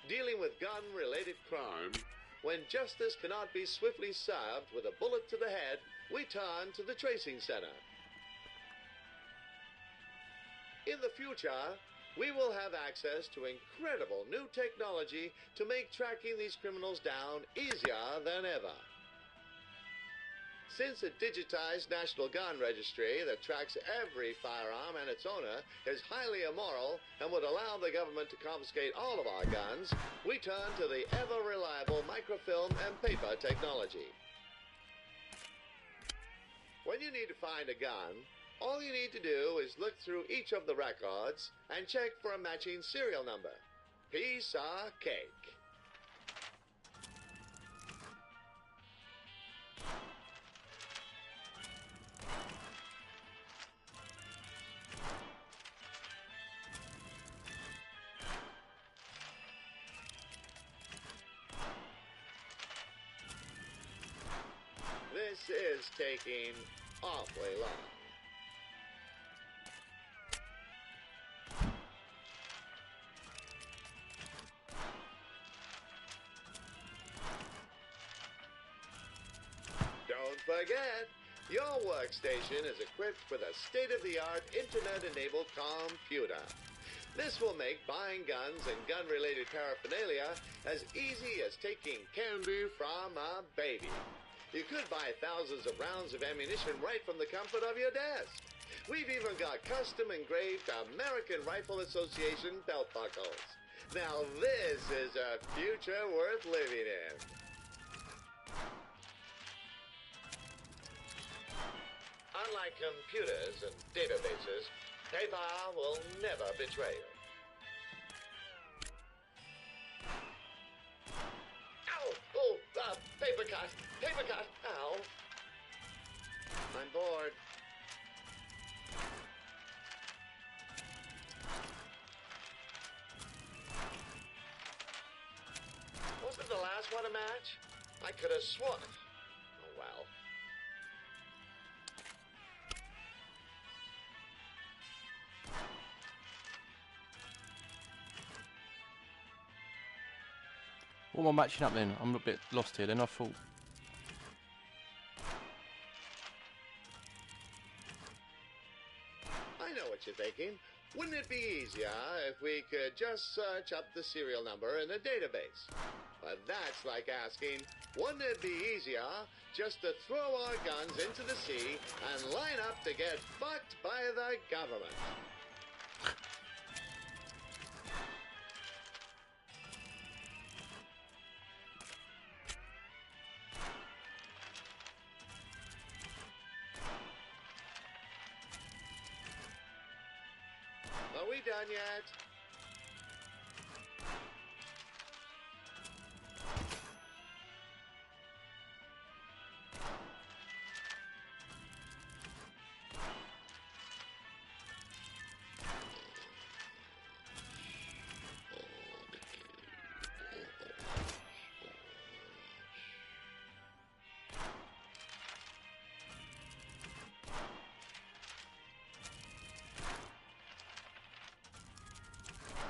Dealing with gun-related crime, when justice cannot be swiftly served with a bullet to the head, we turn to the Tracing Center. In the future, we will have access to incredible new technology to make tracking these criminals down easier than ever. Since a digitized National Gun Registry that tracks every firearm and its owner is highly immoral and would allow the government to confiscate all of our guns, we turn to the ever-reliable microfilm and paper technology. When you need to find a gun, all you need to do is look through each of the records and check for a matching serial number. Piece of cake. This is taking awfully long. Don't forget, your workstation is equipped with a state-of-the-art internet-enabled computer. This will make buying guns and gun-related paraphernalia as easy as taking candy from a baby. You could buy thousands of rounds of ammunition right from the comfort of your desk. We've even got custom-engraved American Rifle Association belt buckles. Now this is a future worth living in. Unlike computers and databases, paper will never betray you. Ow! Oh, paper cut! Paper cut! Ow! I'm bored. Wasn't the last one a match? I could have sworn. Oh, well. What am I matching up then? I'm a bit lost here then, I thought. I know what you're thinking. Wouldn't it be easier if we could just search up the serial number in a database? But that's like asking, wouldn't it be easier just to throw our guns into the sea and line up to get fucked by the government? Are we done yet?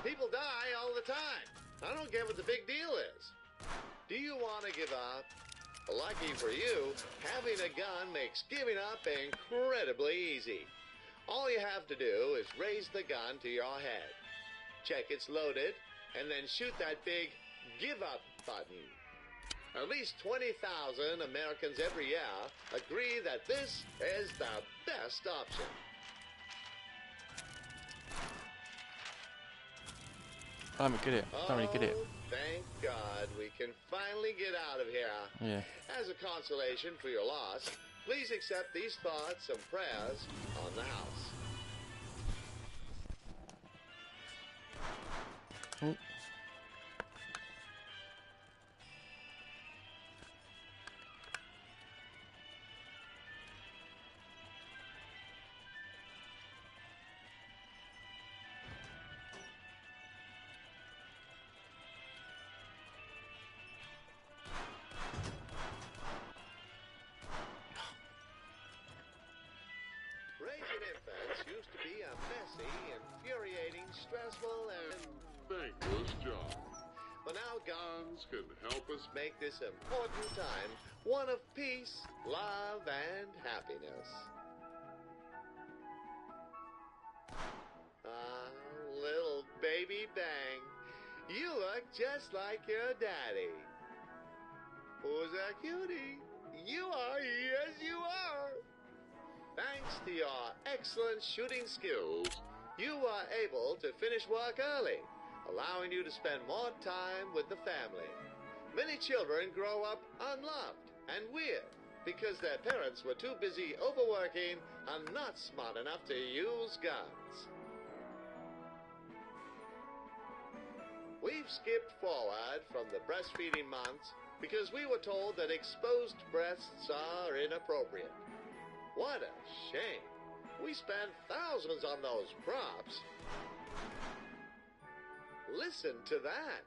People die all the time. I don't get what the big deal is. Do you want to give up? Lucky for you, having a gun makes giving up incredibly easy. All you have to do is raise the gun to your head. check it's loaded, and then shoot that big give up button. At least 20,000 Americans every year agree that this is the best option. I don't get it. I don't really get it. Oh, thank God we can finally get out of here. Yeah. As a consolation for your loss, please accept these thoughts and prayers on the house. Oh. Raising infants used to be a messy, infuriating, stressful, and Thankless job. but now Guns can help us make this important time one of peace, love, and happiness. Ah, little baby Bang, you look just like your daddy. Who's a cutie? You are, yes you are. Thanks to your excellent shooting skills, you are able to finish work early, allowing you to spend more time with the family. Many children grow up unloved and weird because their parents were too busy overworking and not smart enough to use guns. We've skipped forward from the breastfeeding months because we were told that exposed breasts are inappropriate. What a shame. We spent thousands on those props. Listen to that.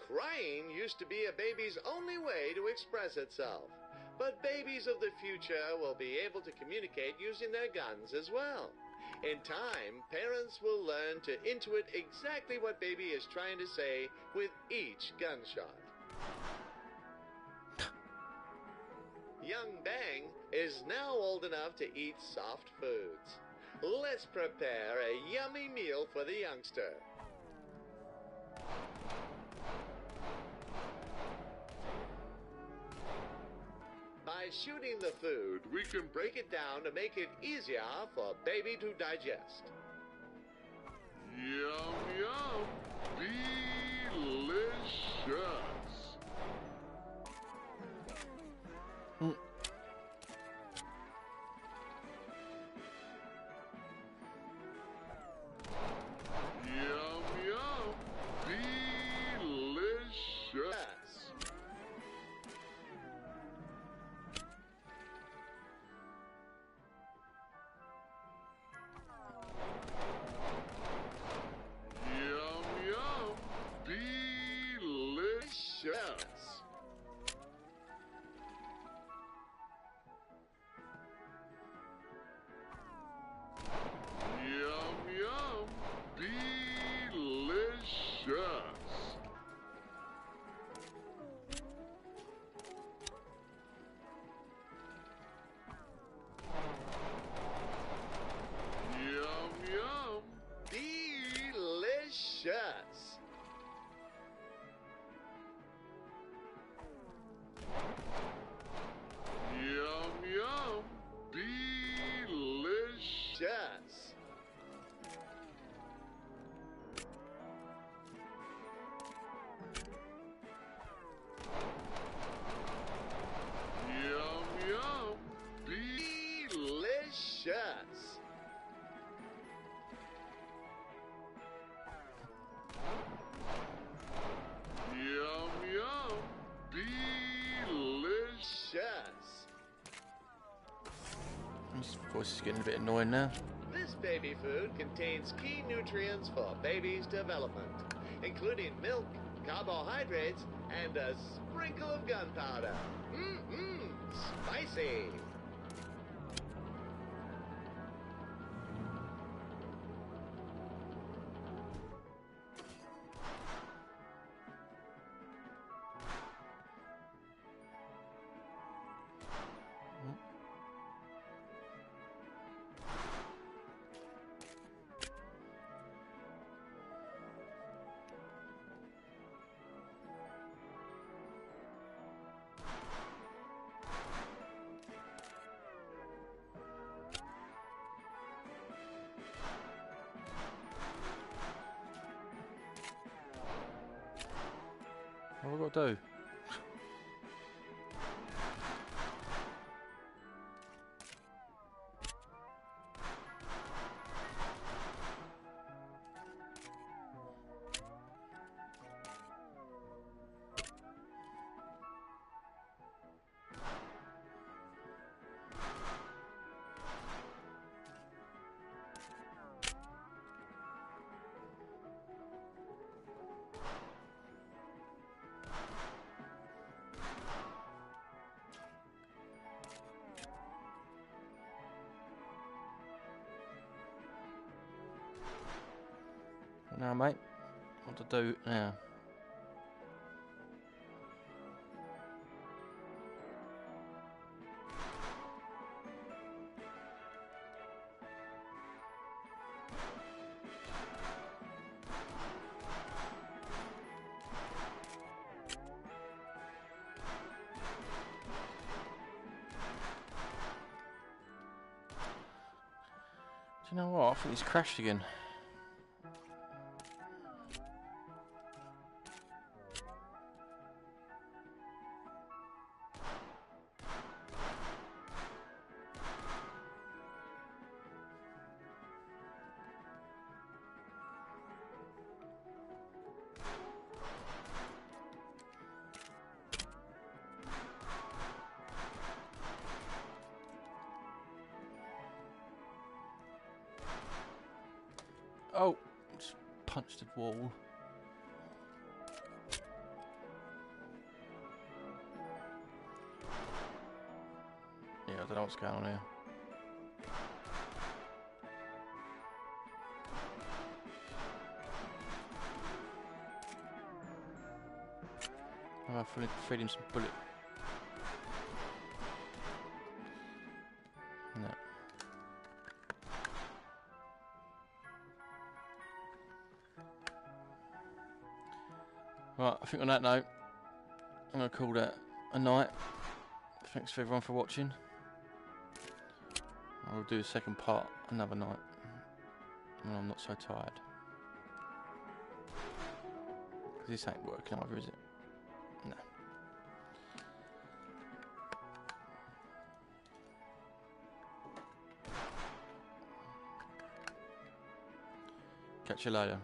Crying used to be a baby's only way to express itself. But babies of the future will be able to communicate using their guns as well. In time, parents will learn to intuit exactly what baby is trying to say with each gunshot. Young Bang is now old enough to eat soft foods. Let's prepare a yummy meal for the youngster. By shooting the food, we can break it down to make it easier for baby to digest. Yum, yum. Delicious. Mm. Yum, yum. Delicious. Yum, yum. Delicious. Yum, yum. Delicious. Yum, yum. Delicious. Yum, yum. Delicious. Yes. Yum, yum. Delicious. Yum, yum. Delicious. Yes. This voice is getting a bit annoying now. This baby food contains key nutrients for baby's development, including milk, carbohydrates, and a sprinkle of gunpowder. Mmm, spicy. What do I do? Now, mate, what to do now? Do you know what? I think he's crashed again. Oh, just punched the wall. Yeah, I don't know what's going on here. I'll feed him some bullet. No. Right, I think on that note, I'm going to call that a night. Thanks for everyone for watching. I'll do the second part another night when I'm not so tired. Because this ain't working either, is it? No. Catch you later.